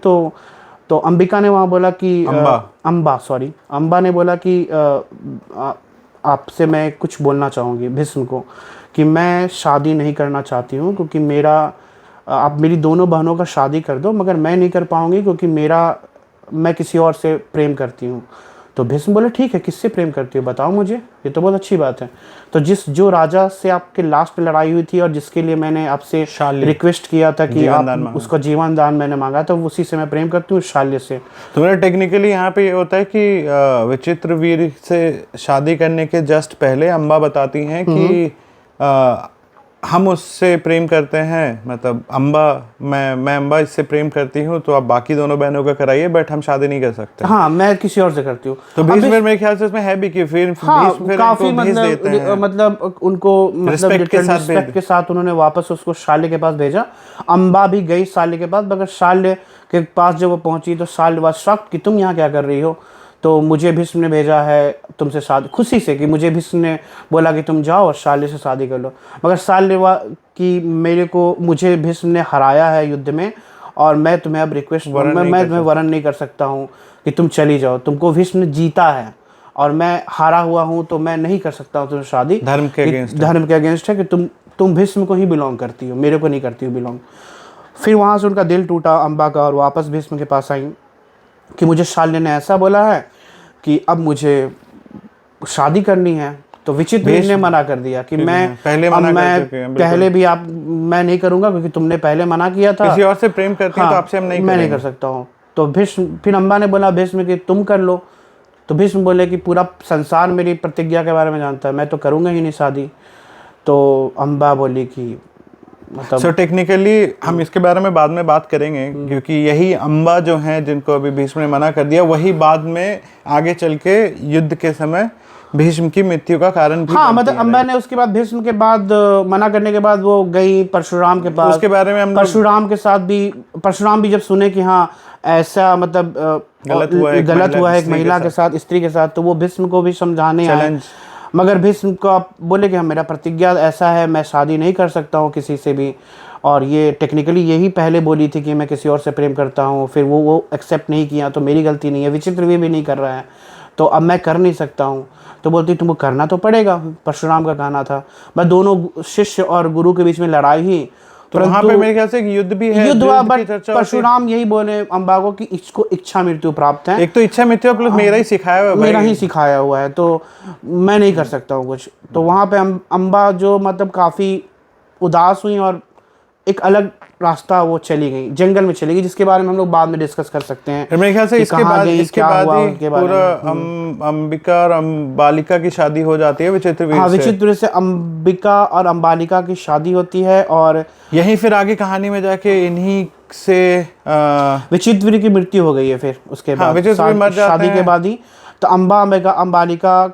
तो अंबिका ने वहाँ बोला कि अम्बा ने बोला कि आपसे मैं कुछ बोलना चाहूँगी भीष्म को कि मैं शादी नहीं करना चाहती हूँ, क्योंकि आप मेरी दोनों बहनों का शादी कर दो, मगर मैं नहीं कर पाऊँगी क्योंकि मैं किसी और से प्रेम करती हूँ। तो भीष्म बोले ठीक है, किससे प्रेम करती हो बताओ मुझे, ये तो बहुत अच्छी बात है। तो जो राजा से आपके लास्ट में लड़ाई हुई थी और जिसके लिए मैंने आपसे रिक्वेस्ट किया था कि आप उसका जीवन दान मैंने मांगा था, उसी से मैं प्रेम करती हूँ, शाल्य से। तो मेरा टेक्निकली यहाँ पे ये होता है कि विचित्रवीर्य से शादी करने के जस्ट पहले अम्बा बताती हैं कि हम उससे प्रेम करते हैं, मतलब मैं अम्बा इससे प्रेम करती हूँ, तो आप बाकी दोनों बहनों का कराइए, बट हम शादी नहीं कर सकते। हाँ मैं किसी और से करती हूँ। तो भीष्म मेरे ख्याल से इसमें है भी कि फिर काफी मतलब उनको रिस्पेक्ट के साथ उन्होंने वापस उसको शाल्य के पास भेजा। अम्बा भी गई शाल्य के पास, मगर शाल्य के पास जब वो पहुंची तो शाल्य वाज शॉक्ड कि तुम यहाँ क्या कर रही हो। तो मुझे भीष्म ने भेजा है तुमसे शादी, खुशी से कि मुझे भीष्म ने बोला कि तुम जाओ और शाल्य से शादी कर लो, मगर शाल्य कि मुझे भीष्म ने हराया है युद्ध में और मैं तुम्हें अब रिक्वेस्ट मैं तुम्हें वरण नहीं कर सकता हूँ कि तुम चली जाओ, तुमको भीष्म ने जीता है और मैं हारा हुआ हूँ, तो मैं नहीं कर सकता हूँ तुमसे शादी, धर्म के अगेंस्ट है कि तुम भीष्म को ही बिलोंग करती हो, मेरे को नहीं करती हो बिलोंग। फिर वहाँ से उनका दिल टूटा अम्बा का और वापस भीष्म के पास आई कि मुझे शाल्य ने ऐसा बोला है कि अब मुझे शादी करनी है। तो विचित्रवीर्य ने मना कर दिया कि मैं नहीं करूंगा क्योंकि तुमने पहले मना किया था, किसी और से प्रेम करती हैं तो आपसे मैं नहीं कर सकता हूँ। तो भीष्म फिर अम्बा ने बोला भीष्म कि तुम कर लो। तो भीष्म बोले कि पूरा संसार मेरी प्रतिज्ञा के बारे में जानता है, मैं तो करूंगा ही नहीं शादी। तो अम्बा बोली कि मतलब टेक्निकली हम इसके बारे में बाद में बात करेंगे, क्योंकि यही अम्बा जो हैं जिनको अभी भीष्म ने मना कर दिया, वही बाद में आगे चल के युद्ध के समय भीष्म की मृत्यु का कारण भी। हाँ मतलब अम्बा ने उसके बाद भीष्म के बाद मना करने के बाद वो गई परशुराम के पास। उसके बारे में परशुराम भी जब सुने कि हाँ ऐसा मतलब गलत हुआ है एक महिला के साथ, स्त्री के साथ, तो वो भीष्म को भी समझाने आए, मगर भीष्म को आप बोले कि हाँ मेरा प्रतिज्ञा ऐसा है, मैं शादी नहीं कर सकता हूँ किसी से भी। और ये टेक्निकली यही पहले बोली थी कि मैं किसी और से प्रेम करता हूँ, फिर वो एक्सेप्ट नहीं किया, तो मेरी गलती नहीं है, विचित्रवीर्य भी नहीं कर रहा है, तो अब मैं कर नहीं सकता हूँ। तो बोलती तुमको करना तो पड़ेगा, परशुराम का कहना था। बस दोनों शिष्य और गुरु के बीच में लड़ाई हुई, तो वहाँ पे मेरे ख्याल से एक युद्ध भी है, युद्ध हुआ, की बट चर्चा होती है। परशुराम यही बोले अम्बा को कि इसको इच्छा मृत्यु प्राप्त है, एक तो इच्छा मृत्यु प्लस मेरा ही सिखाया हुआ है मेरा भाई। ही सिखाया हुआ है, तो मैं नहीं कर सकता हूँ कुछ। तो वहाँ पे अम्बा जो मतलब काफ़ी उदास हुई और एक अलग रास्ता वो चली गई, जंगल में चली गई, जिसके बारे में हम लोग बाद में डिस्कस कर सकते हैं। मेरे ख्याल से कि इसके कहाँ बाद गई, क्या हुआ ही उनके बारे पूरा में। अंबिका और अंबालिका की शादी हो जाती है विचित्रवीर हाँ, से। विचित्रवीर से अंबिका और अंबालिका की शादी होती है, और यहीं फिर आगे कहानी में जाके इन्हीं से विचित्रवीर की मृत्यु हो गई है फिर उसके हाँ, बाद, विचित्रवीर मर जाते शादी के हैं। बाद ही। तो अंबिका अंबालिका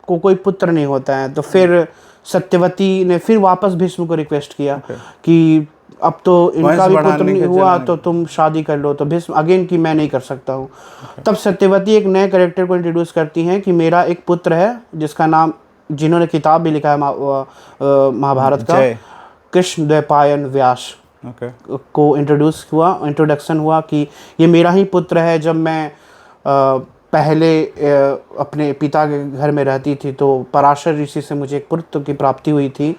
को कोई पुत्र नहीं होता है, तो फिर सत्यवती ने फिर वापस भीष्म को रिक्वेस्ट किया कि अब तो इनका भी पुत्र नहीं हुआ, तो तुम शादी कर लो। तो भीष्म अगेन कि मैं नहीं कर सकता हूँ। तब सत्यवती एक नए कैरेक्टर को इंट्रोड्यूस करती हैं कि मेरा एक पुत्र है जिसका नाम, जिन्होंने किताब भी लिखा है महाभारत का, कृष्ण द्वैपायन व्यास को इंट्रोडक्शन हुआ कि ये मेरा ही पुत्र है। जब मैं पहले अपने पिता के घर में रहती थी तो पराशर ऋषि से मुझे एक पुत्र की प्राप्ति हुई थी,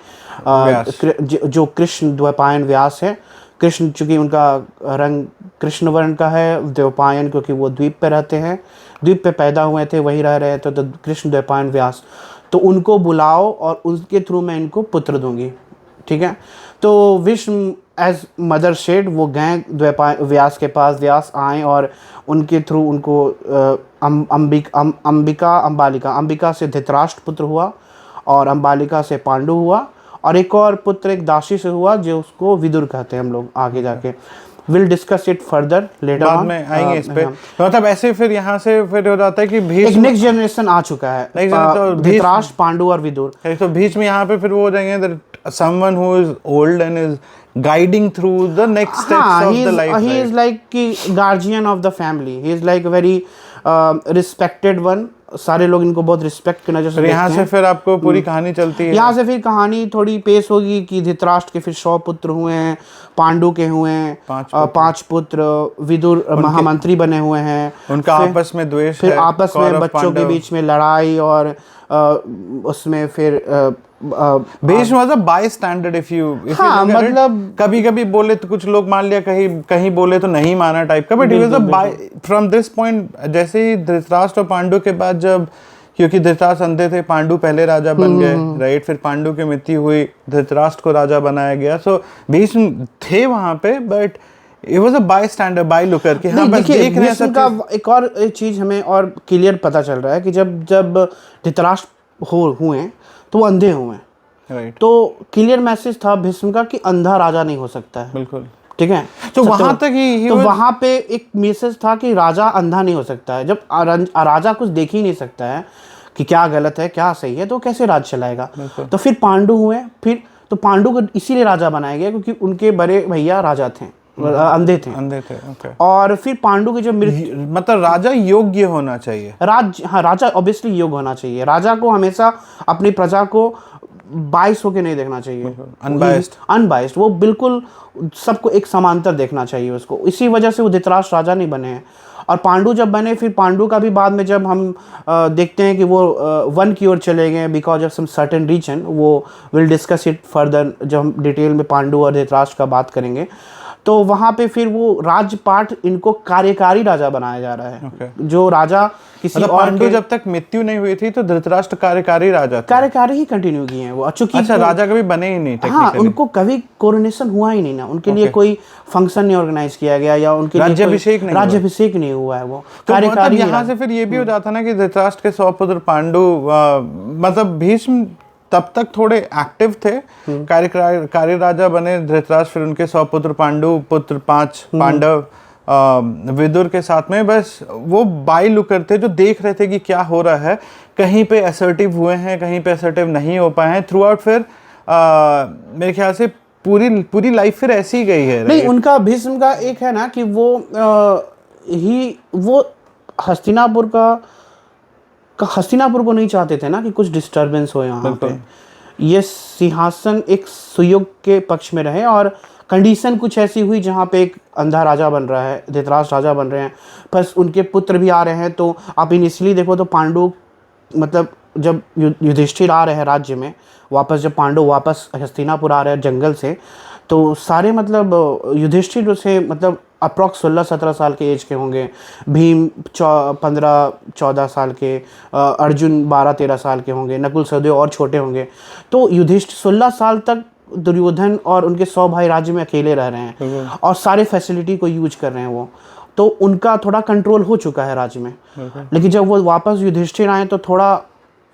जो कृष्ण द्वैपायन व्यास है। कृष्ण चूँकि उनका रंग कृष्ण वर्ण का है, द्वैपायन क्योंकि वो द्वीप पे रहते हैं, द्वीप पे पैदा हुए थे, वहीं रह रहे थे, तो कृष्ण द्वैपायन व्यास। तो उनको बुलाओ और उनके थ्रू मैं इनको पुत्र दूंगी, ठीक है। तो विष्णु एज मदर शेड वो गए व्यास के पास, व्यास आए और उनके थ्रू उनको अंबिका से धृतराष्ट्र पुत्र हुआ, और अंबालिका से पांडु हुआ, और एक और पुत्र एक दासी से हुआ जो उसको विदुर कहते हैं हम लोग आगे जाके। Will discuss it further later बाद में आएंगे इस पे। मतलब ऐसे फिर यहाँ से फिर हो जाता है कि एक नेक्स्ट जनरेशन आ चुका है, धृतराष्ट्र, पांडु और विदुर। तो बीच में यहाँ पे फिर वो हो जाएंगे someone who is old and is guiding through the next steps of the life. He is like कि guardian of the family. He is like very respected one. सारे लोग इनको बहुत रिस्पेक्ट की नजर से देखते हैं। यहाँ से फिर आपको पूरी कहानी चलती है। यहाँ से फिर कहानी थोड़ी पेश होगी कि धृतराष्ट्र के फिर 100 पुत्र हुए हैं, पांडु के हुए हैं 5 पुत्र, विदुर महामंत्री बने हुए हैं, उनका आपस में द्वेष फिर आपस में बच्चों के बीच में लड़ाई, और उसमें फिर Bhishma was a by standard if you मतलब कभी कभी बोले तो कुछ लोग मान लिया, कहीं बोले तो नहीं माना टाइप का, but he was a by from this point. जैसे ही धृतराष्ट्र और पांडु के बाद, जब क्योंकि धृतराष्ट्र अंधे थे, पांडु पहले राजा बन गए, राइट, फिर पांडु की मृत्यु हुई, धृतराष्ट्र को राजा बनाया गया। सो भीष्म थे वहां पे, but it was a bystander, bylocker कि हाँ बस देख रहे हैं सब का। एक और चीज हमें और क्लियर पता चल रहा है कि जब धृतराष्ट्र हुए तो वो अंधे हुए, राइट। तो क्लियर मैसेज था भीष्म का कि अंधा राजा नहीं हो सकता है, बिल्कुल, ठीक है। तो वहां तक ही तो वहां पे एक मैसेज था कि राजा अंधा नहीं हो सकता है। जब राजा कुछ देख ही नहीं सकता है कि क्या गलत है क्या सही है, तो कैसे राज चलाएगा। तो फिर पांडु हुए, फिर तो पांडु को इसीलिए राजा बनाया गया क्योंकि उनके बड़े भैया राजा थे, अंधे थे। ओके। और फिर पांडु की जो मतलब राजा योग्य होना चाहिए, राजा ऑब्वियसली योग्य होना चाहिए। राजा को हमेशा अपनी प्रजा को बाइस होके नहीं देखना चाहिए, अनबाइस्ड, वो बिल्कुल सबको एक समांतर देखना चाहिए उसको। इसी वजह से वो धृतराष्ट्र राजा नहीं बने हैं। और पांडु जब बने, फिर पांडु का भी बाद में जब हम देखते हैं कि वो वन की ओर चले गए because of some certain reason, वो विल डिस्कस इट फर्दर जब हम डिटेल में पांडु और धृतराष्ट्र का बात करेंगे। तो वहाँ पे फिर वो राजपाट, इनको कार्यकारी राजा बनाया जा रहा है। जो राजा किसी और पांडु जब तक मृत्यु नहीं हुई थी तो धृतराष्ट्र कार्यकारी राजा थे, कार्यकारी ही कंटिन्यू किए हैं वो। अच्छा, राजा कभी बने ही नहीं, हाँ, उनको कभी कोरोनेशन हुआ ही नहीं ना, उनके लिए कोई फंक्शन नहीं ऑर्गेनाइज किया गया, या उनके राज्याभिषेक नहीं हुआ है वो कार्यकारी। यहाँ से फिर ये भी हो जाता ना कि धृतराष्ट्र के 100 पुत्र पांडु, मतलब भीष्म तब तक थोड़े एक्टिव थे, कार्य राजा बने धृतराष्ट्र, फिर उनके 100 पुत्र पांडु पुत्र 5 पांडव विदुर के साथ में, बस वो बाई लुकर थे जो देख रहे थे कि क्या हो रहा है। कहीं पे असर्टिव हुए हैं, कहीं पे असर्टिव नहीं हो पाए हैं थ्रू आउट। फिर मेरे ख्याल से पूरी लाइफ फिर ऐसी ही गई है। नहीं, उनका भीष्म का एक है ना कि वो हस्तिनापुर को नहीं चाहते थे ना कि कुछ डिस्टरबेंस हो यहाँ पे। ये सिंहासन एक सुयोग के पक्ष में रहे, और कंडीशन कुछ ऐसी हुई जहाँ पे एक अंधा राजा बन रहा है, धृतराष्ट्र राजा बन रहे हैं, प्लस उनके पुत्र भी आ रहे हैं। तो आप इनिशियली देखो तो पांडु, मतलब जब युधिष्ठिर आ रहे हैं राज्य में वापस, जब पांडु वापस हस्तिनापुर आ रहे हैं जंगल से, तो सारे मतलब युधिष्ठिर से मतलब अप्रॉक्स 16-17 साल के एज के होंगे, भीम 15-14 साल के, अर्जुन 12-13 साल के होंगे, नकुल सहदेव और छोटे होंगे। तो युधिष्ठिर 16 साल तक दुर्योधन और उनके 100 भाई राज्य में अकेले रह रहे हैं और सारे फैसिलिटी को यूज कर रहे हैं वो, तो उनका थोड़ा कंट्रोल हो चुका है राज्य में। लेकिन जब वो वापस युधिष्ठिर आए तो थोड़ा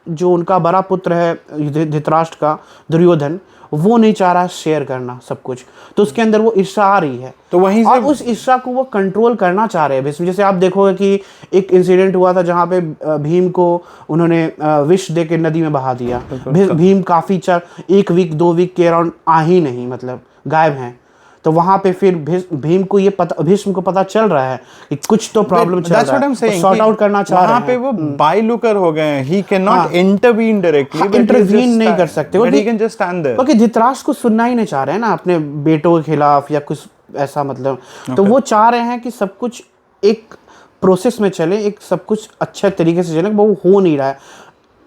जो उनका बड़ा पुत्र है धृतराष्ट्र का, दुर्योधन, वो नहीं चाह रहा शेयर करना सब कुछ, तो उसके अंदर वो ईर्ष्या आ रही है। तो वहीं और उस ईर्ष्या को वो कंट्रोल करना चाह रहे हैं। जैसे आप देखोगे कि एक इंसिडेंट हुआ था जहाँ पे भीम को उन्होंने विष दे के नदी में बहा दिया। भीम काफी 1 वीक 2 वीक के अराउंड आ ही नहीं, मतलब गायब हैं। तो वहां पे फिर भीम को ये पता, भीष्म को पता चल रहा है कि कुछ तो प्रॉब्लम चल रहा है, सॉर्ट आउट करना चाह रहे हैं। वहां पे वो बायलुकर हो गए हैं, he can not intervene directly, intervene नहीं कर सकते, but he can just stand there. क्योंकि धृतराष्ट्र को सुनना ही नहीं चाह रहे हैं ना अपने बेटों के खिलाफ या कुछ ऐसा, मतलब तो वो चाह रहे हैं कि सब कुछ एक प्रोसेस में चले, एक सब कुछ अच्छे तरीके से चले, वो हो नहीं रहा है।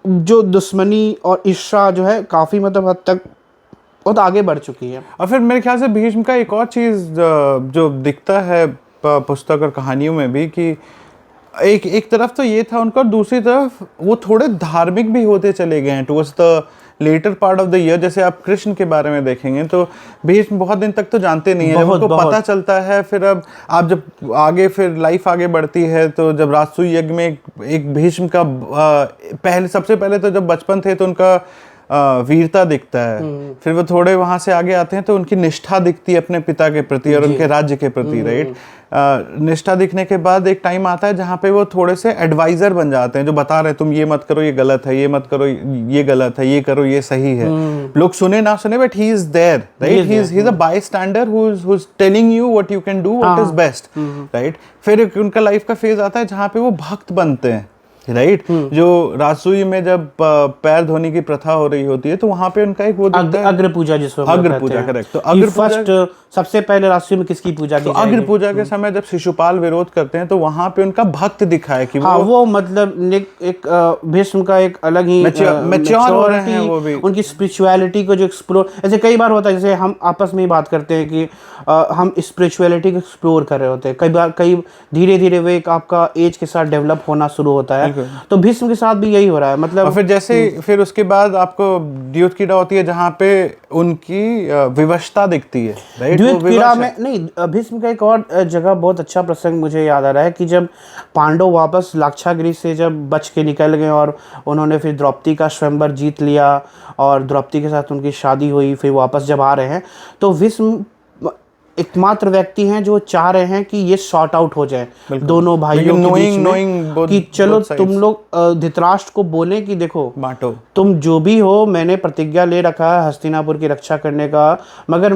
जो दुश्मनी और ईर्ष्या जो है काफी मतलब हद तक बहुत आगे बढ़ चुकी है। और फिर मेरे ख्याल से भीष्म का एक और चीज़ जो दिखता है पुस्तक और कहानियों में भी, कि एक तरफ तो ये था उनका, और दूसरी तरफ वो थोड़े धार्मिक भी होते चले गए हैं towards the latter part of the year. जैसे आप कृष्ण के बारे में देखेंगे तो भीष्म बहुत दिन तक तो जानते नहीं है, जब उनको पता चलता है, फिर अब आप जब आगे फिर लाइफ आगे बढ़ती है, तो जब राजसूय यज्ञ में एक भीष्म का सबसे पहले तो जब बचपन थे तो उनका वीरता दिखता है, फिर वो थोड़े वहां से आगे आते हैं तो उनकी निष्ठा दिखती है अपने पिता के प्रति और उनके राज्य के प्रति, राइट। निष्ठा दिखने के बाद एक टाइम आता है जहाँ पे वो थोड़े से एडवाइजर बन जाते हैं, जो बता रहे हैं तुम ये मत करो ये गलत है, ये मत करो ये गलत है, ये करो ये सही है। लोग सुने ना सुने, but he is there, right. He is a bystander who is telling you what you can do, what is best, right. फिर उनका लाइफ का फेज आता है जहाँ पे वो भक्त बनते हैं, राइट। जो राजसूय में जब पैर धोने की प्रथा हो रही होती है तो वहां पे उनका एक वो अग्र पूजा, जिसको अग्र पूजा, करेक्ट। तो अग्र पूजा सबसे पहले राजसूय में किसकी पूजा की? अग्र पूजा के समय जब शिशुपाल विरोध करते हैं तो वहां पे उनका भक्त दिखा है कि वो मतलब एक भीष्म का एक अलग ही मैच्योर हो रहे हैं, वो भी उनकी स्पिरिचुअलिटी को जो एक्सप्लोर, ऐसे कई बार होता है जैसे हम आपस में ही बात करते हैं कि हम स्पिरिचुअलिटी को एक्सप्लोर कर रहे होते हैं, कई धीरे धीरे वो एक आपका एज के साथ डेवलप होना शुरू होता है। तो भीष्म के साथ भी यही हो रहा है, मतलब। और फिर जैसे फिर उसके बाद आपको द्यूत कीड़ा होती है जहाँ पे उनकी विवशता दिखती है, राइट। द्यूत कीड़ा में नहीं, भीष्म का एक और जगह बहुत अच्छा प्रसंग मुझे याद आ रहा है कि जब पांडव वापस लाक्षागृह से जब बच के निकल गए और उन्होंने फिर द्रौपदी का स्वयंवर जीत लिया और द्रौपदी के साथ उनकी शादी हुई, फिर वापस जब आ रहे हैं तो भीष्म एकमात्र व्यक्ति हैं जो चाह रहे हैं कि ये शॉर्ट आउट हो जाए दोनों भाइयों के बीच में, कि चलो तुम लोग धृतराष्ट्र को बोले कि देखो बांटो, तुम जो भी हो, मैंने प्रतिज्ञा ले रखा है हस्तिनापुर की रक्षा करने का, मगर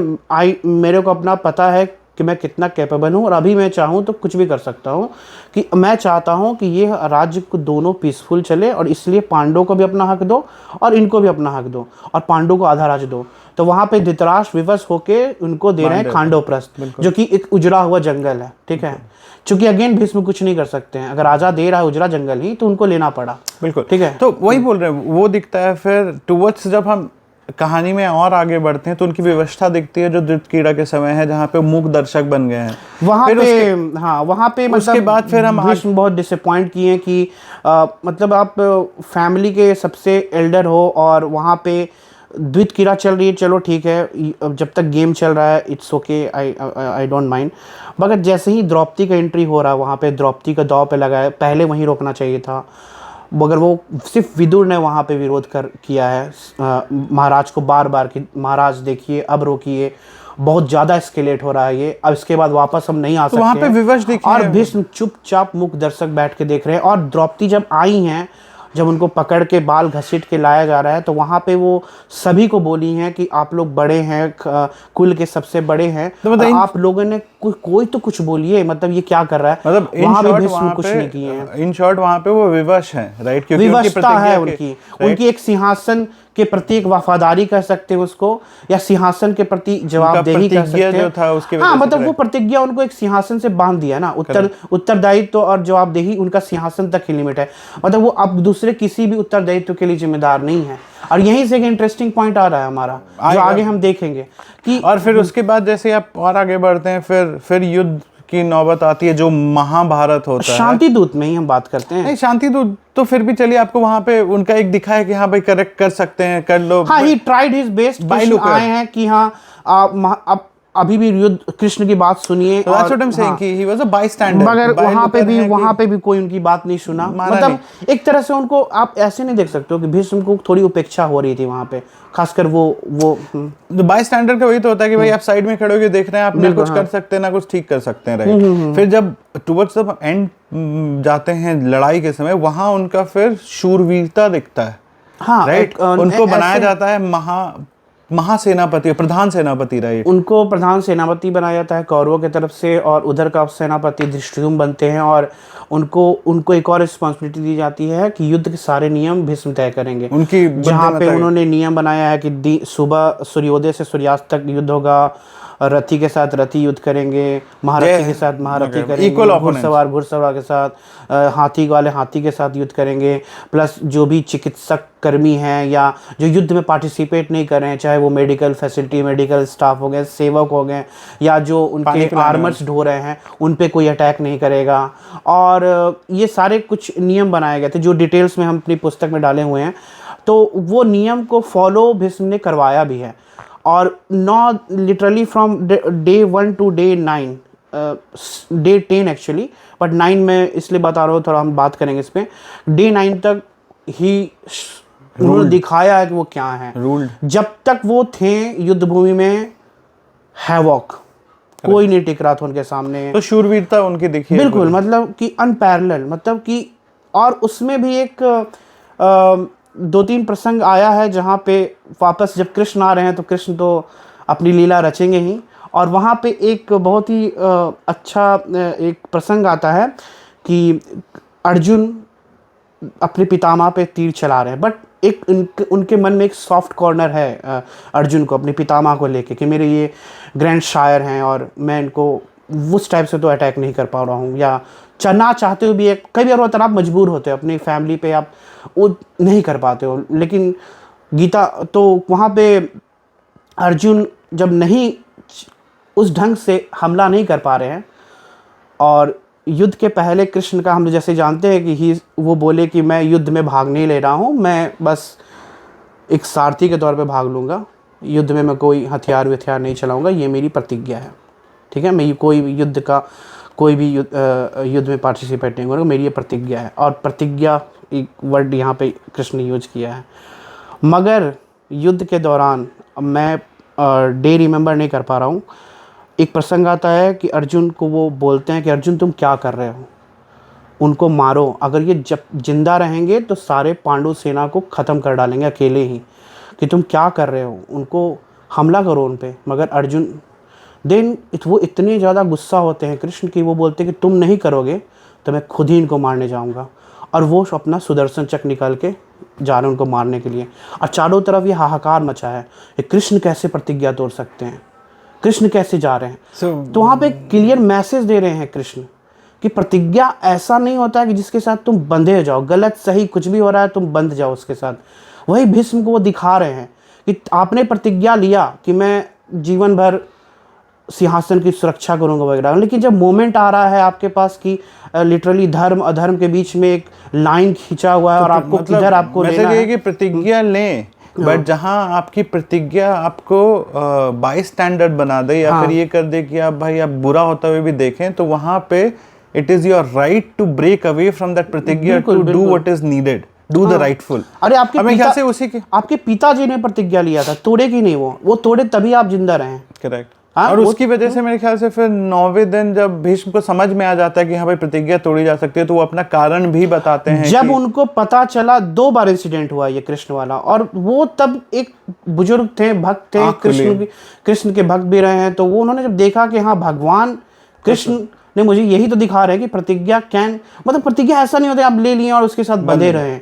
मेरे को अपना पता है कि मैं कितना कैपेबल हूँ और अभी मैं चाहूँ तो कुछ भी कर सकता हूँ, कि मैं चाहता हूँ कि ये राज्य को दोनों पीसफुल चले और इसलिए पांडवों को भी अपना हक दो और इनको भी अपना हक दो और पांडवों को आधा राज्य दो। तो वहाँ पे धृतराष्ट्र विवश होके उनको दे रहे हैं खांडवप्रस्थ, जो कि एक उजड़ा हुआ जंगल है, ठीक है। चूंकि अगेन भीष्म कुछ नहीं कर सकते हैं, अगर राजा दे रहा है उजड़ा जंगल ही तो उनको लेना पड़ा, बिल्कुल, ठीक है। तो वही बोल रहे हैं, वो दिखता है। फिर टुवर्ड्स जब हम कहानी में और आगे बढ़ते हैं तो उनकी व्यवस्था दिखती है जो द्यूत कीड़ा के समय है, जहाँ पे मूक दर्शक बन गए हैं वहाँ पे। हाँ, वहाँ पे मतलब उसके बाद फिर हम भीष्म बहुत डिसअपॉइंट किए कि मतलब आप फैमिली के सबसे एल्डर हो और वहाँ पे द्यूत कीड़ा चल रही है, चलो ठीक है, जब तक गेम चल रहा है it's okay, I don't mind. मगर जैसे ही द्रौपदी का एंट्री हो रहा है वहाँ पे द्रौपदी का दांव पे लगा है, पहले वहीं रोकना चाहिए था, मगर वो सिर्फ विदुर ने वहाँ पे विरोध किया है महाराज को बार बार कि महाराज देखिए अब रोकिए, बहुत ज़्यादा एस्केलेट हो रहा है ये, अब इसके बाद वापस हम नहीं आ सकते। वहाँ पे विवश देखिए और भीष्म चुपचाप मूक दर्शक बैठ के देख रहे हैं। और द्रौपदी जब आई हैं, जब उनको पकड़ के बाल घसीट के लाया जा रहा है तो वहाँ पे वो सभी को बोली हैं कि आप लोग बड़े हैं, कुल के सबसे बड़े हैं, तो मतलब आप लोगों ने कोई तो कुछ बोलिए, मतलब ये क्या कर रहा है, मतलब वहाँ भी भीष्म कुछ नहीं किए हैं। इन शॉर्ट वहाँ पे वो विवश हैं, राइट, क्योंकि विवशता है उनकी एक सिंहासन के प्रति एक वफादारी कह सकते हैं उसको, या सिंहासन के प्रति जवाबदेही कह सकते हैं। जो था उसके हाँ, मतलब वो प्रतिज्ञा उनको एक सिंहासन से बांध दिया ना, उत्तरदायित्व और जवाबदेही उनका सिंहासन तक ही लिमिट है। मतलब वो अब दूसरे किसी भी उत्तरदायित्व के लिए जिम्मेदार नहीं है। और यहीं से एक इंटरेस्टिंग पॉइंट आ रहा है हमारा, जो आगे हम देखेंगे कि, और फिर उसके बाद जैसे आप और आगे बढ़ते हैं, फिर युद्ध की नौबत आती है जो महाभारत होता है। शांति दूत में ही हम बात करते हैं। नहीं, शांति दूत तो फिर भी चलिए, आपको वहां पे उनका एक दिखा है कि हाँ भाई करेक्ट कर सकते हैं, कर लो। हाँ, ही ट्राइड हिज बेस्ट। आए हैं कि हाँ अब अभी भी युद्ध कृष्ण की बात सुनिए। So that's what I'm saying, कि he was a bystander। मगर वहां पे भी कोई उनकी बात नहीं सुना। मतलब एक तरह से उनको आप ऐसे नहीं देख सकते हो कि भीष्म को थोड़ी उपेक्षा हो रही थी वहां पे, खासकर वो बायस्टैंडर का वही तो होता है कि भाई आप साइड में खड़े होकर देख रहे हैं, आप ना कुछ कर सकते हैं ना कुछ ठीक कर सकते हैं, राइट। फिर जब टुवर्ड्स द एंड जाते हैं लड़ाई के समय, वहां उनका फिर शूरवीरता दिखता है। हाँ, राइट। उनको बनाया जाता है महासेनापति, प्रधान सेनापति, राइट। उनको प्रधान सेनापति बनाया जाता है कौरवों की तरफ से, और उधर का सेनापति धृष्टद्युम्न बनते हैं। और उनको एक और रिस्पॉन्सिबिलिटी दी जाती है कि युद्ध के सारे नियम भीष्म तय करेंगे। उनकी जहाँ पे उन्होंने नियम बनाया है कि सुबह सूर्योदय से सूर्यास्त तक युद्ध होगा, रथी के साथ रथी युद्ध करेंगे, महारथी के साथ महारथी करेंगे, घुड़सवार के साथ, हाथी वाले हाथी के साथ युद्ध करेंगे। प्लस जो भी चिकित्सक कर्मी हैं या जो युद्ध में पार्टिसिपेट नहीं कर रहे हैं, चाहे वो मेडिकल फैसिलिटी, मेडिकल स्टाफ हो गए, सेवक हो गए, या जो उनके आर्मर्स ढो रहे हैं, उन पे कोई अटैक नहीं करेगा। और ये सारे कुछ नियम बनाए गए थे जो डिटेल्स में हम अपनी पुस्तक में डाले हुए हैं। तो वो नियम को फॉलो भीष्म ने करवाया भी है। और literally from day 1 to day 9, day 10 actually, but 9 में इसलिए बता रहा हूँ, थोड़ा हम बात करेंगे इस पे। डे 9 तक ही उन्होंने दिखाया है कि वो क्या है। जब तक वो थे युद्ध भूमि में, हैवॉक कोई नहीं टिक रहा था उनके सामने। तो शूरवीरता उनकी दिखी बिल्कुल, मतलब कि अनपैरेलल, मतलब कि, और उसमें भी एक 2-3 प्रसंग आया है जहाँ पे वापस जब कृष्ण आ रहे हैं तो कृष्ण तो अपनी लीला रचेंगे ही। और वहाँ पे एक बहुत ही अच्छा एक प्रसंग आता है कि अर्जुन अपने पितामह पे तीर चला रहे हैं, बट एक उनके मन में एक सॉफ्ट कॉर्नर है अर्जुन को अपने पितामह को लेके कि मेरे ये ग्रैंड शायर हैं और मैं इनको उस टाइप से तो अटैक नहीं कर पा रहा हूँ, या चलना चाहते हो भी एक कई बार होता है आप मजबूर होते हो अपनी फैमिली पे, आप वो नहीं कर पाते हो। लेकिन गीता तो वहाँ पे अर्जुन जब नहीं उस ढंग से हमला नहीं कर पा रहे हैं, और युद्ध के पहले कृष्ण का हम जैसे जानते हैं कि वो बोले कि मैं युद्ध में भाग नहीं ले रहा हूँ, मैं बस एक सारथी के तौर पे भाग लूँगा, युद्ध में मैं कोई हथियार नहीं चलाऊँगा, ये मेरी प्रतिज्ञा है, ठीक है। मैं कोई भी युद्ध में पार्टिसिपेट नहीं करूँगा, मेरी ये प्रतिज्ञा है। और प्रतिज्ञा एक वर्ड यहाँ पे कृष्ण ने यूज किया है। मगर युद्ध के दौरान मैं डे रिमेंबर नहीं कर पा रहा हूँ, एक प्रसंग आता है कि अर्जुन को वो बोलते हैं कि अर्जुन तुम क्या कर रहे हो, उनको मारो, अगर ये जब जिंदा रहेंगे तो सारे पांडु सेना को ख़त्म कर डालेंगे अकेले ही, कि तुम क्या कर रहे हो, उनको हमला करो उन पे। मगर अर्जुन वो इतने ज़्यादा गुस्सा होते हैं कृष्ण की, वो बोलते हैं कि तुम नहीं करोगे तो मैं खुद ही इनको मारने जाऊँगा। और वो अपना सुदर्शन चक्र निकाल के जा रहे हैं उनको मारने के लिए। और चारों तरफ ये हाहाकार मचा है कि कृष्ण कैसे प्रतिज्ञा तोड़ सकते हैं, कृष्ण कैसे जा रहे हैं। तो वहाँ पे क्लियर मैसेज दे रहे हैं कृष्ण कि प्रतिज्ञा ऐसा नहीं होता है कि जिसके साथ तुम बंधे जाओ, गलत सही कुछ भी हो रहा है तुम बंध जाओ उसके साथ। वही भीष्म को वो दिखा रहे हैं कि आपने प्रतिज्ञा लिया कि मैं जीवन भर सिंहासन की सुरक्षा करूंगा वगैरह, लेकिन जब मोमेंट आ रहा है आपके पास कि लिटरली धर्म अधर्म के बीच में एक लाइन खींचा हुआ है और आपको किधर आपको लेना है, कि प्रतिज्ञा लें, बट जहां आपकी प्रतिज्ञा आपको बाई स्टैंडर्ड बना दे या फिर ये कर दे कि आप भाई आप बुरा होता हुए भी देखें, तो वहां पे it is your right to break away from that प्रतिज्ञा to do what is needed, do the rightful. अरे आपके पिताजी ने प्रतिज्ञा लिया था, तोड़े की नहीं, वो तोड़े तभी आप जिंदा रहे। करेक्ट। और उसकी वजह से मेरे ख्याल से फिर 9वें दिन जब भीष्म को समझ में आ जाता है कि हाँ भाई प्रतिज्ञा तोड़ी जा सकती है, तो वो अपना कारण भी बताते हैं। जब उनको पता चला 2 बार इंसिडेंट हुआ ये कृष्ण वाला, और वो तब एक बुजुर्ग थे, भक्त थे, कृष्ण के भक्त भी रहे हैं, तो वो उन्होंने जब देखा कि हाँ भगवान कृष्ण नहीं, मुझे यही तो दिखा रहे हैं कि प्रतिज्ञा कैन, मतलब प्रतिज्ञा ऐसा नहीं होता आप ले लिए और उसके साथ बंधे रहें,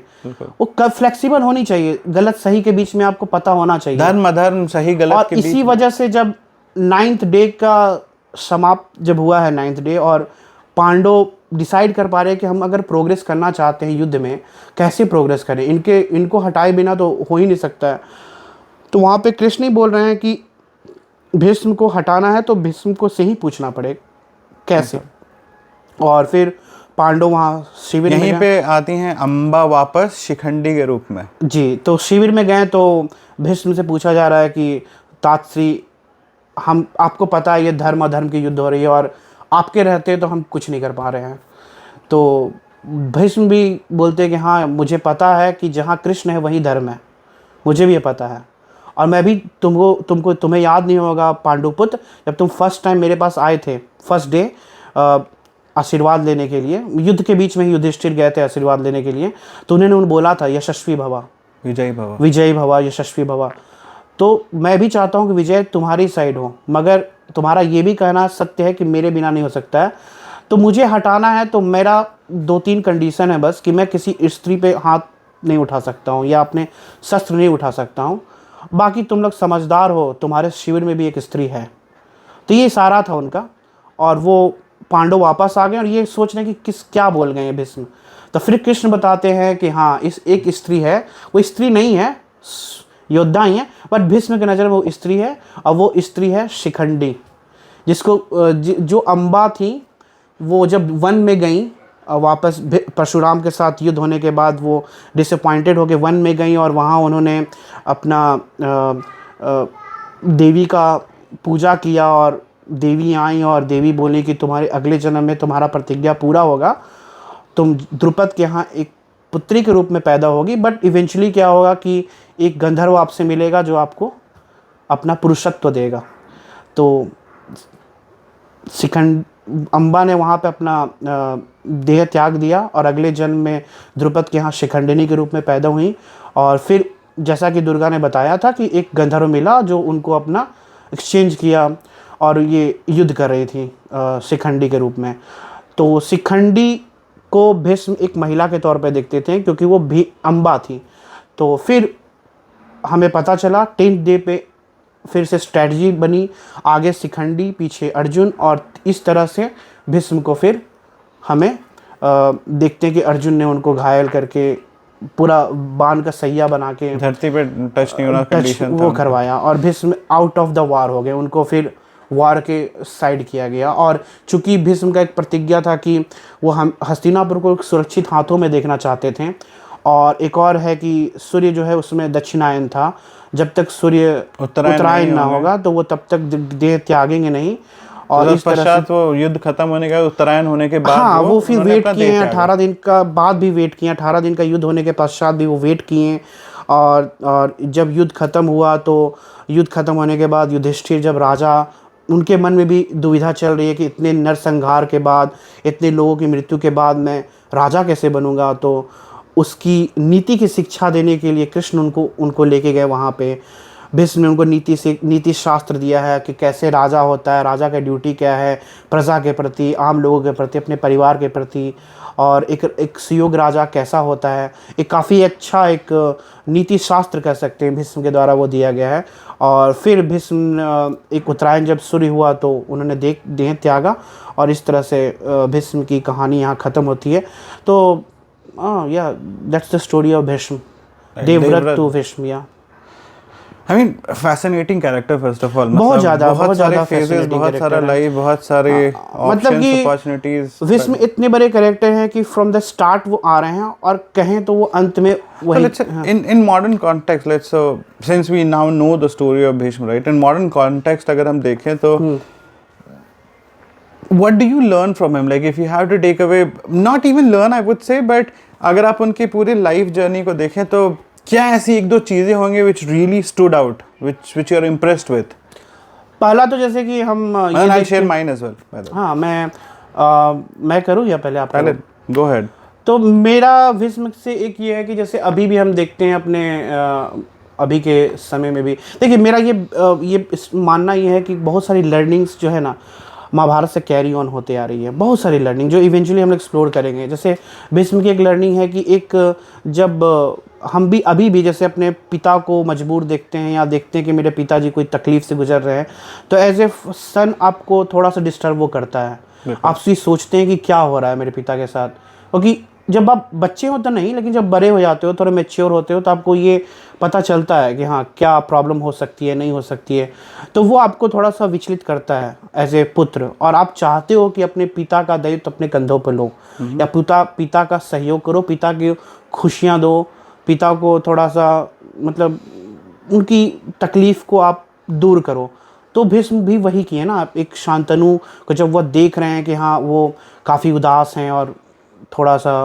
वो फ्लेक्सिबल होनी चाहिए, गलत सही के बीच में आपको पता होना चाहिए, धर्म अधर्म सही गलत और के बीच इसी वजह से जब 9th डे का समाप्त जब हुआ है 9th डे, और पांडव डिसाइड कर पा रहे हैं कि हम अगर प्रोग्रेस करना चाहते हैं युद्ध में, कैसे प्रोग्रेस करें, इनको हटाए बिना तो हो ही नहीं सकता है। तो वहाँ पे कृष्ण ही बोल रहे हैं कि भीष्म को हटाना है तो भीष्म को से ही पूछना पड़ेगा कैसे। और फिर पांडव वहाँ शिविर में यहीं गए। पे आती हैं अम्बा वापस शिखंडी के रूप में। जी, तो शिविर में गए तो भीष्म से पूछा जा रहा है कि तातश्री, हम आपको पता है ये धर्म अधर्म की युद्ध हो रही है और आपके रहते तो हम कुछ नहीं कर पा रहे हैं। तो भीष्म भी बोलते हैं कि हाँ मुझे पता है कि जहाँ कृष्ण है वहीं धर्म है, मुझे भी ये पता है, और मैं भी तुम्हें याद नहीं होगा पांडुपुत्र, जब तुम फर्स्ट टाइम मेरे पास आए थे फर्स्ट डे आशीर्वाद लेने के लिए, युद्ध के बीच में ही युधिष्ठिर गए थे आशीर्वाद लेने के लिए, तो उन्होंने बोला था यशस्वी भवा, विजयी भवा, यशस्वी भवा। तो मैं भी चाहता हूँ कि विजय तुम्हारी साइड हो, मगर तुम्हारा ये भी कहना सत्य है कि मेरे बिना नहीं हो सकता है। तो मुझे हटाना है तो मेरा 2-3 कंडीशन है बस, कि मैं किसी स्त्री पे हाथ नहीं उठा सकता हूँ या अपने शस्त्र नहीं उठा सकता हूँ, बाकी तुम लोग समझदार हो, तुम्हारे शिविर में भी एक स्त्री है। तो ये सारा था उनका, और वो पांडव वापस आ गए और ये सोच रहे कि क्या बोल गए हैं भीष्म। तो फिर कृष्ण बताते हैं कि हाँ इस एक स्त्री है, वो स्त्री नहीं है, योद्धा ही है, बट भीष्म की नज़र में वो स्त्री है, और वो स्त्री है शिखंडी, जिसको जो अम्बा थी वो जब वन में गई वापस परशुराम के साथ युद्ध होने के बाद वो डिसअपॉइंटेड होकर वन में गई, और वहाँ उन्होंने अपना देवी का पूजा किया, और देवी आई और देवी बोली कि तुम्हारे अगले जन्म में तुम्हारा प्रतिज्ञा पूरा होगा, तुम द्रुपद के यहाँ एक पुत्री के रूप में पैदा होगी, बट इवेंचुअली क्या होगा कि एक गंधर्व आपसे मिलेगा जो आपको अपना पुरुषत्व देगा। तो अम्बा ने वहाँ पे अपना देह त्याग दिया और अगले जन्म में द्रुपद के यहाँ शिखंडिनी के रूप में पैदा हुई, और फिर जैसा कि दुर्गा ने बताया था कि एक गंधर्व मिला जो उनको अपना एक्सचेंज किया, और ये युद्ध कर रही थी शिखंडी के रूप में। तो शिखंडी को भीष्म एक महिला के तौर पे देखते थे क्योंकि वो भी अम्बा थी। तो फिर हमें पता चला 10th डे पे फिर से स्ट्रैटेजी बनी, आगे शिखंडी पीछे अर्जुन, और इस तरह से भीष्म को फिर हमें देखते हैं कि अर्जुन ने उनको घायल करके पूरा बाण का सैया बना के धरती पे टच नहीं होना कंडीशन वो करवाया, और Bhishma out of the war हो गए, उनको फिर वार के साइड किया गया। और चूंकि भीष्म का एक प्रतिज्ञा था कि वो हम हस्तिनापुर को सुरक्षित हाथों में देखना चाहते थे, और एक और है कि सूर्य जो है उसमें दक्षिणायन था, जब तक सूर्य उत्तरायण ना होगा तो वो तब तक देह त्यागेंगे नहीं। और इस तरह से वो युद्ध खत्म होने के उत्तरायण होने के बाद हाँ वो फिर वेट किए हैं 18 दिन का बाद भी वेट किए, 18 दिन का युद्ध होने के पश्चात भी वो वेट किए। और जब युद्ध खत्म हुआ तो युद्ध खत्म होने के बाद युधिष्ठिर जब राजा, उनके मन में भी दुविधा चल रही है कि इतने नरसंहार के बाद, इतने लोगों की मृत्यु के बाद मैं राजा कैसे बनूंगा, तो उसकी नीति की शिक्षा देने के लिए कृष्ण उनको लेके गए वहाँ पे। भीष्म ने उनको नीति शास्त्र दिया है कि कैसे राजा होता है, राजा का ड्यूटी क्या है प्रजा के प्रति, आम लोगों के प्रति, अपने परिवार के प्रति, और एक सुयोग्य राजा कैसा होता है। एक काफ़ी अच्छा एक नीति शास्त्र कह सकते हैं भीष्म के द्वारा वो दिया गया है। और फिर भीष्म एक उत्तरायण जब सूर्य हुआ तो उन्होंने देह त्यागा, और इस तरह से भीष्म की कहानी यहाँ ख़त्म होती है। तो या that's the story of Bhishma, Devavrata to Bhishma. या I mean, fascinating character first of all. बहुत ज़्यादा phases, बहुत सारा लाइफ, बहुत सारे मतलब कि opportunities। भीष्म इतने बड़े कैरेक्टर हैं कि फ्रॉम द स्टार्ट वो आ रहे हैं, और कहें तो वो अंत में वही। in modern context, let's since we now know the story of Bhishma, right? In modern context अगर हम देखें तो what do you learn from him? Like if you have to take away, not even learn I would say, but अगर आप उनकी पूरी life journey को देखें तो क्या ऐसी 1-2 चीज़ें होंगी which really stood out, which you are impressed with? पहला तो जैसे कि हम I'll share mine as well, by the way. हाँ मैं करूँ या पहले आप? पहले go ahead. तो मेरा भीष्म से एक ये है कि जैसे अभी भी हम देखते हैं अपने अभी के समय में भी, देखिए मेरा ये मानना ये है कि बहुत सारी लर्निंग्स जो है ना महाभारत से कैरी ऑन होते आ रही है। बहुत सारी लर्निंग जो इवेंचुअली हम लोग एक्सप्लोर करेंगे। जैसे भीष्म की एक लर्निंग है कि एक जब हम भी अभी भी जैसे अपने पिता को मजबूर देखते हैं या देखते हैं कि मेरे पिताजी कोई तकलीफ़ से गुजर रहे हैं, तो एज ए सन आपको थोड़ा सा डिस्टर्ब वो करता है। आप सोचते हैं कि क्या हो रहा है मेरे पिता के साथ, क्योंकि जब आप बच्चे हो तो नहीं, लेकिन जब बड़े हो जाते हो, थोड़े मैच्योर होते हो, तो आपको ये पता चलता है कि हाँ क्या प्रॉब्लम हो सकती है, नहीं हो सकती है। तो वो आपको थोड़ा सा विचलित करता है एज ए पुत्र, और आप चाहते हो कि अपने पिता का दायित्व अपने कंधों पर लो, या पिता का सहयोग करो, पिता की खुशियाँ दो, पिता को थोड़ा सा मतलब उनकी तकलीफ़ को आप दूर करो। तो भीष्म भी वही किए ना। आप एक शांतनु को जब वो देख रहे हैं कि हाँ वो काफ़ी उदास हैं और थोड़ा सा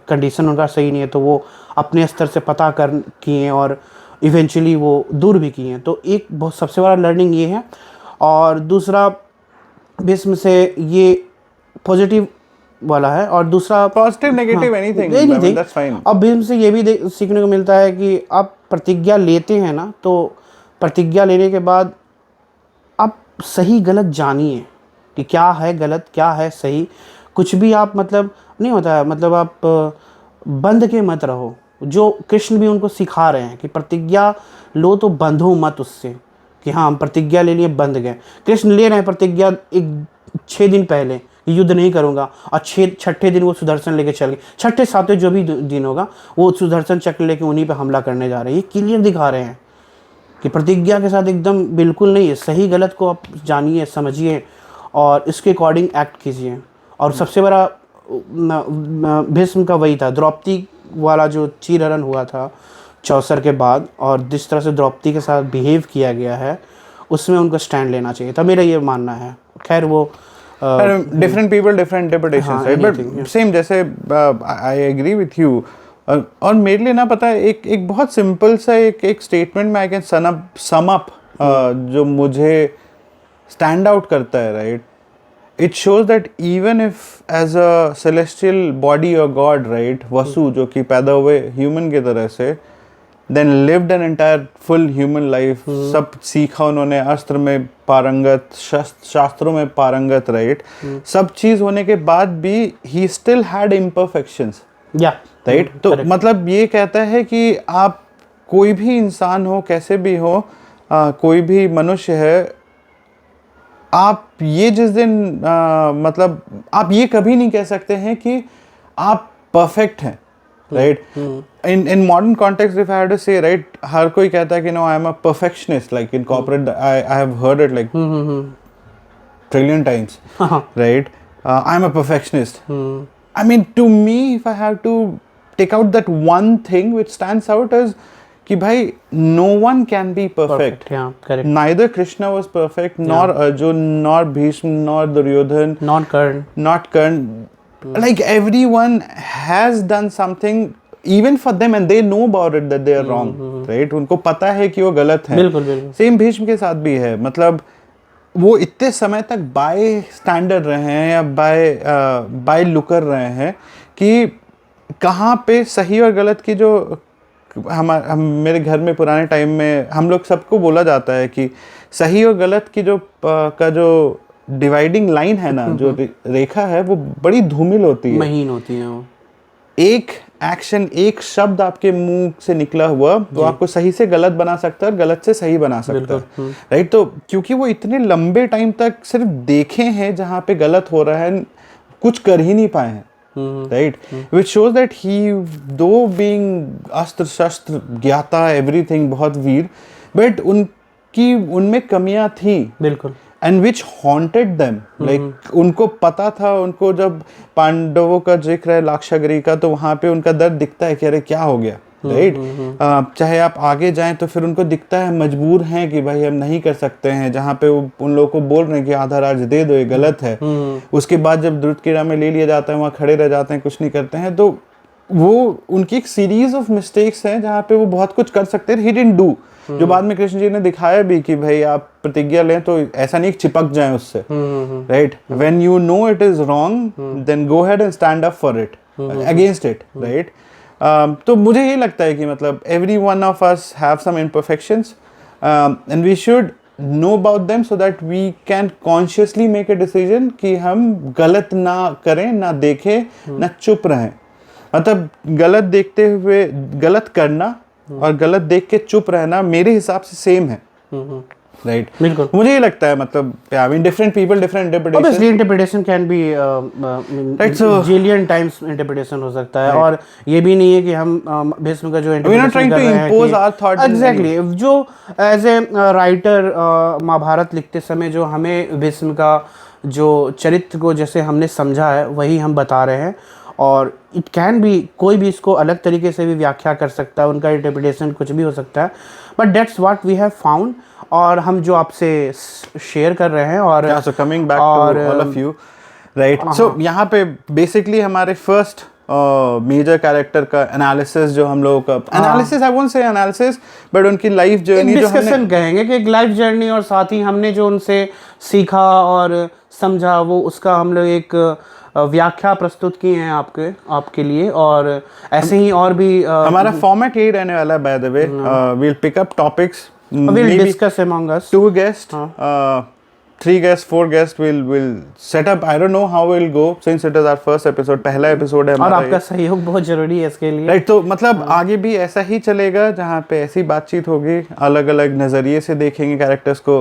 कंडीशन उनका सही नहीं है, तो वो अपने स्तर से पता कर किए और इवेंचुअली वो दूर भी किए। तो एक बहुत सबसे बड़ा लर्निंग ये है। और दूसरा भीष्म से ये पॉजिटिव वाला है, और दूसरा positive negative anything, that's fine. अब भीष्म से ये भी सीखने को मिलता है कि आप प्रतिज्ञा लेते हैं ना, तो प्रतिज्ञा लेने के बाद आप सही गलत जानिए कि क्या है गलत, क्या है सही। कुछ भी आप मतलब नहीं होता है, मतलब आप बंध के मत रहो। जो कृष्ण भी उनको सिखा रहे हैं कि प्रतिज्ञा लो तो बंधो मत उससे, कि हाँ हम प्रतिज्ञा ले लिए बंध गए। कृष्ण ले रहे हैं प्रतिज्ञा एक 6 दिन पहले, युद्ध नहीं करूँगा, और छठे दिन वो सुदर्शन लेके चल गए। छठे सातवें जो भी दिन होगा वो सुदर्शन चक्र लेके उन्हीं पे हमला करने जा रहे हैं। ये क्लियर दिखा रहे हैं कि प्रतिज्ञा के साथ एकदम बिल्कुल नहीं है। सही गलत को आप जानिए, समझिए और इसके अकॉर्डिंग एक्ट कीजिए। और सबसे बड़ा भीष्म का वही था, द्रौपदी वाला जो चीरहरण हुआ था चौसर के बाद, और जिस तरह से द्रौपदी के साथ बिहेव किया गया है, उसमें उनको स्टैंड लेना चाहिए था, मेरा ये मानना है। खैर वो different people different interpretations, right, but same जैसे आई एग्री विथ यू। और मेरे लिए ना पता है एक बहुत सिंपल सा एक स्टेटमेंट में आई कैन सम अप जो मुझे स्टैंड आउट करता है, right. It shows that even if as a celestial body और गॉड, राइट, वसु जो कि पैदा हुए ह्यूमन की तरह से, then lived an entire full human life, सब सीखा उन्होंने, अस्त्र में पारंगत, शास्त्रों में पारंगत, राइट, सब चीज होने के बाद भी he still had imperfections, right. तो मतलब ये कहता है कि आप कोई भी इंसान हो, कैसे भी हो, कोई भी मनुष्य है, आप ये जिस दिन मतलब आप ये कभी नहीं कह सकते हैं कि आप परफेक्ट हैं, right. in modern context, if I had to say, right, हर कोई कहता है कि no, I am a perfectionist, like in corporate, I have heard it like trillion times, right. I am a perfectionist. I mean, to me, if I have to take out that one thing which stands out, is कि भाई no one can be perfect. Yeah, correct. Neither Krishna was perfect, nor Arjun, nor Bhishma, nor Duryodhan, not Karn. Like everyone has done something even for them, and they know about it that they are wrong, right. उनको पता है कि वो गलत है। बिल्कुल बिल्कुल। Same Bhishma के साथ भी है, मतलब वो इतने समय तक बाय स्टैंडर्ड रहे हैं या बाय लुकर रहे हैं कि कहाँ पे सही और गलत की जो हम मेरे घर में पुराने टाइम में हम लोग सबको बोला जाता है कि सही और गलत की जो डिवाइडिंग लाइन है ना, जो रेखा है, वो बड़ी धूमिल होती है, महीन होती है। वो एक एक्शन, एक शब्द आपके मुंह से निकला हुआ तो आपको सही से गलत बना सकता है और गलत से सही बना सकता है, राइट। तो क्योंकि वो इतने लंबे टाइम तक सिर्फ देखे हैं जहाँ पे गलत हो रहा है, कुछ कर ही नहीं पाए हैं, right, which shows that he, though being अस्त्र शस्त्र ज्ञाता एवरीथिंग, बहुत वीर, बट उनमें कमियां थी, बिल्कुल, and which haunted them, like उनको पता था, उनको जब पांडवों का जिक्र है लाक्षागृह का, तो वहां पे उनका दर्द दिखता है कि अरे क्या हो गया, राइट। चाहे आप आगे जाएं तो फिर उनको दिखता है मजबूर हैं कि भाई हम नहीं कर सकते हैं, जहाँ पे वो उन लोगों को बोल रहे हैं कि आधा राज दे दो, ये गलत है। उसके बाद जब द्रुतकीड़ा में ले लिया जाता है, वहाँ खड़े रह जाते हैं, कुछ नहीं करते हैं। तो वो उनकी एक सीरीज ऑफ मिस्टेक्स हैं जहाँ पे वो बहुत कुछ कर सकते हैं, ही डिडंट डू, जो बाद में कृष्ण जी ने दिखाया भी कि भाई आप प्रतिज्ञा लें तो ऐसा नहीं चिपक जाए उससे, right. When you know it is wrong, then go ahead and stand up for it, against it, right. तो मुझे ये लगता है कि मतलब every one of us have some imperfections, and we should know about them so that we can consciously make a decision कि हम गलत ना करें, ना देखें, ना चुप रहें। मतलब गलत देखते हुए गलत करना और गलत देख के चुप रहना मेरे हिसाब से सेम है, राइट? बिल्कुल, मुझे ये लगता है, मतलब I mean different people different interpretation. Obviously interpretation can be Right, so- zillion times interpretation हो सकता है, और ये भी नहीं है कि हम भीष्म का जो not इंटरप्रिटेशन trying कर to रहे हैं impose our thoughts in exactly जो एज ए राइटर महाभारत लिखते समय जो हमें भीष्म का जो चरित्र को जैसे हमने समझा है वही हम बता रहे हैं, और इट कैन बी कोई भी इसको अलग तरीके से भी व्याख्या कर सकता है, उनका इंटरप्रिटेशन कुछ भी हो सकता है, but that's what we have found, और हम जो आपसे शेयर कर रहे हैं। और Yeah, so coming back to all of you, right? So यहाँ पे basically हमारे first मेजर कैरेक्टर का एनालिसिस जो हम लोगों का analysis, I won't say analysis, but उनकी लाइफ जर्नी जो हमने डिस्कशन कहेंगे कि एक लाइफ जर्नी, और साथ ही हमने जो उनसे सीखा और समझा वो उसका हम लोग एक व्याख्या प्रस्तुत की हैं आपके लिए, और ऐसे ही और भी हमारा फॉर्मेट यही रहने वाला है। By the way we'll pick up topics, we'll discuss among us. 2 guests, 3 guests, 4 guests, we'll set up. I don't know how we'll go since it is our first episode, पहला एपिसोड है और हमारा। आपका सहयोग बहुत जरूरी है इसके लिए, राइट, तो मतलब आगे भी ऐसा ही चलेगा जहाँ पे ऐसी बातचीत होगी, अलग अलग नज़रिए से देखेंगे कैरेक्टर्स को।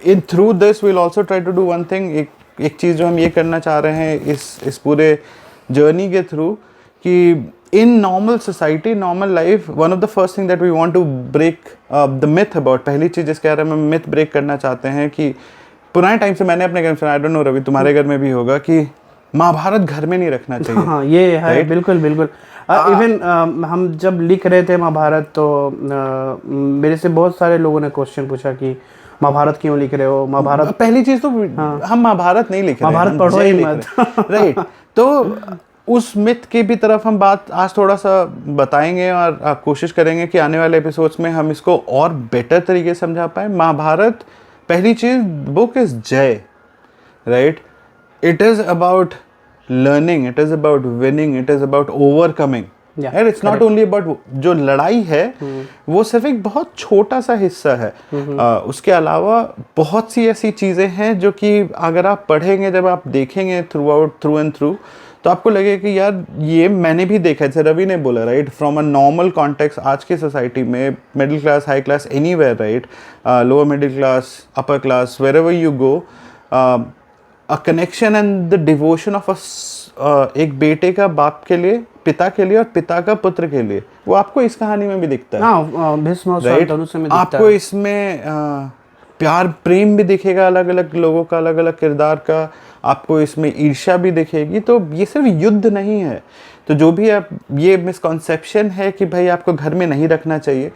In through this will also try to do one thing, एक चीज़ जो हम ये करना चाह रहे हैं इस पूरे जर्नी के थ्रू, कि in normal society, normal life, one of the first thing that we want to break the myth about, पहली चीज़ जिसके बारे में myth break करना चाहते हैं कि पुराने टाइम से मैंने अपने घर में सुना, I don't know रवि तुम्हारे घर में भी होगा, कि महाभारत घर में नहीं रखना चाहिए। हाँ ये है, right? बिल्कुल बिल्कुल। इवन हम जब लिख रहे थे महाभारत तो मेरे से बहुत सारे लोगों ने क्वेश्चन पूछा कि महाभारत क्यों लिख रहे हो, महाभारत। पहली चीज़ तो हम महाभारत नहीं लिख रहे, महाभारत पढ़ो ही मत, राइट? तो उस मिथ की भी तरफ हम बात आज थोड़ा सा बताएंगे, और कोशिश करेंगे कि आने वाले एपिसोड्स में हम इसको और बेटर तरीके से समझा पाए। महाभारत, पहली चीज, बुक इज जय, right? It is about learning, it is about winning, it is about overcoming, and it's not only about जो लड़ाई है वो सिर्फ एक बहुत छोटा सा हिस्सा है। उसके अलावा बहुत सी ऐसी चीज़ें हैं जो कि अगर आप पढ़ेंगे, जब आप देखेंगे थ्रू एंड थ्रू, तो आपको लगेगा कि यार ये मैंने भी देखा है। जैसे रवि ने बोला, right, from a normal context आज की सोसाइटी में, middle class, high class, anywhere, right, lower middle class, upper class, wherever you go, a connection and the devotion of एक बेटे का बाप के लिए, पिता के लिए, और पिता का पुत्र के लिए, वो आपको इस कहानी में भी दिखता है, राइट? आपको इसमें प्यार प्रेम भी दिखेगा, अलग अलग लोगों का, अलग अलग किरदार का, आपको इसमें ईर्ष्या भी दिखेगी। तो ये सिर्फ युद्ध नहीं है। तो जो भी आप, ये मिसकॉन्सेप्शन है कि भाई आपको घर में नहीं रखना चाहिए,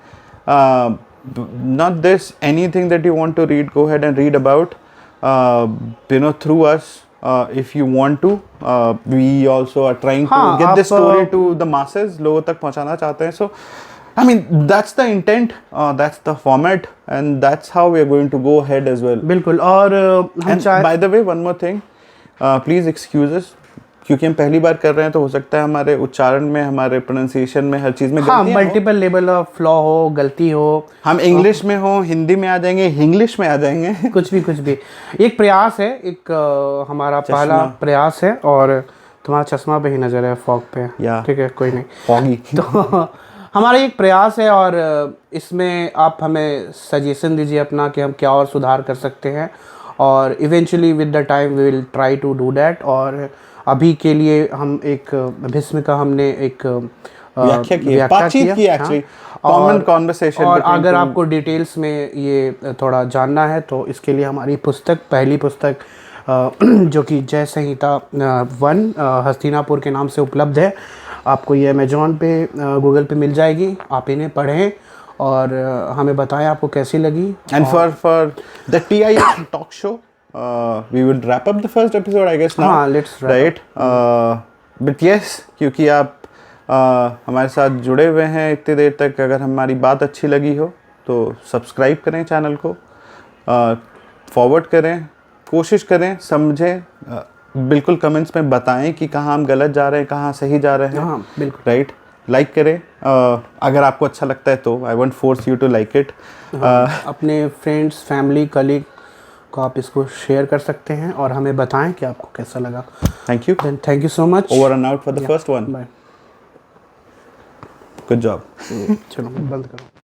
not this, anything that you want to read, go ahead and read about, you know, through us, if you want to, we also are trying to get this story to the masses, लोगों तक पहुंचाना चाहते हैं। So I mean, that's the intent, that's the format, and that's how we are going to go ahead as well. बिल्कुल। और and by the way, one more thing, please excuse us, क्योंकि हम पहली बार कर रहे हैं, तो हो सकता है हमारे उच्चारण में, हमारे प्रोनाउंसिएशन में, हर चीज़ में गलतियां हो, मल्टीपल लेवल ऑफ फ्लॉ हो, गलती हो, हम इंग्लिश में हो, हिंदी में आ जाएंगे, इंग्लिश में आ जाएंगे, कुछ भी एक प्रयास है, एक हमारा पहला प्रयास है। और तुम्हारा चश्मा पे ही नजर है, फॉग पे, ठीक है, कोई नहीं, फॉगी। तो हमारा एक प्रयास है, और इसमें आप हमें सजेशन दीजिए अपना कि हम क्या और सुधार कर सकते हैं, और eventually with the time we will try to do that. और अभी के लिए हम एक भीष्म का हमने एक व्याख्या की, बातचीत की, एक्चुअली कॉमन कॉन्वर्सेशन। और अगर आपको डिटेल्स में ये थोड़ा जानना है तो इसके लिए हमारी पुस्तक, पहली पुस्तक जो कि जय संहिता 1 हस्तिनापुर के नाम से उपलब्ध है, आपको ये अमेजोन पे, गूगल पे मिल जाएगी। आप इन्हें पढ़ें और हमें बताएं आपको कैसी लगी। And for the TIH talk show we will wrap up the first episode, I guess now. हाँ, लेट्स राइट, बट यस, क्योंकि आप हमारे साथ जुड़े हुए हैं इतनी देर तक, अगर हमारी बात अच्छी लगी हो तो सब्सक्राइब करें चैनल को, फॉरवर्ड करें, कोशिश करें, समझें, बिल्कुल कमेंट्स में बताएं कि कहाँ हम गलत जा रहे हैं, कहाँ सही जा रहे हैं। हाँ, बिल्कुल, राइट, लाइक करें, अगर आपको अच्छा लगता है तो I won't force you to like it. अपने फ्रेंड्स, फैमिली, कलीग को आप इसको शेयर कर सकते हैं और हमें बताएं कि आपको कैसा लगा. Thank you. Then thank you so much. Over and out for the first one. Bye. Good job. चलो बंद करो.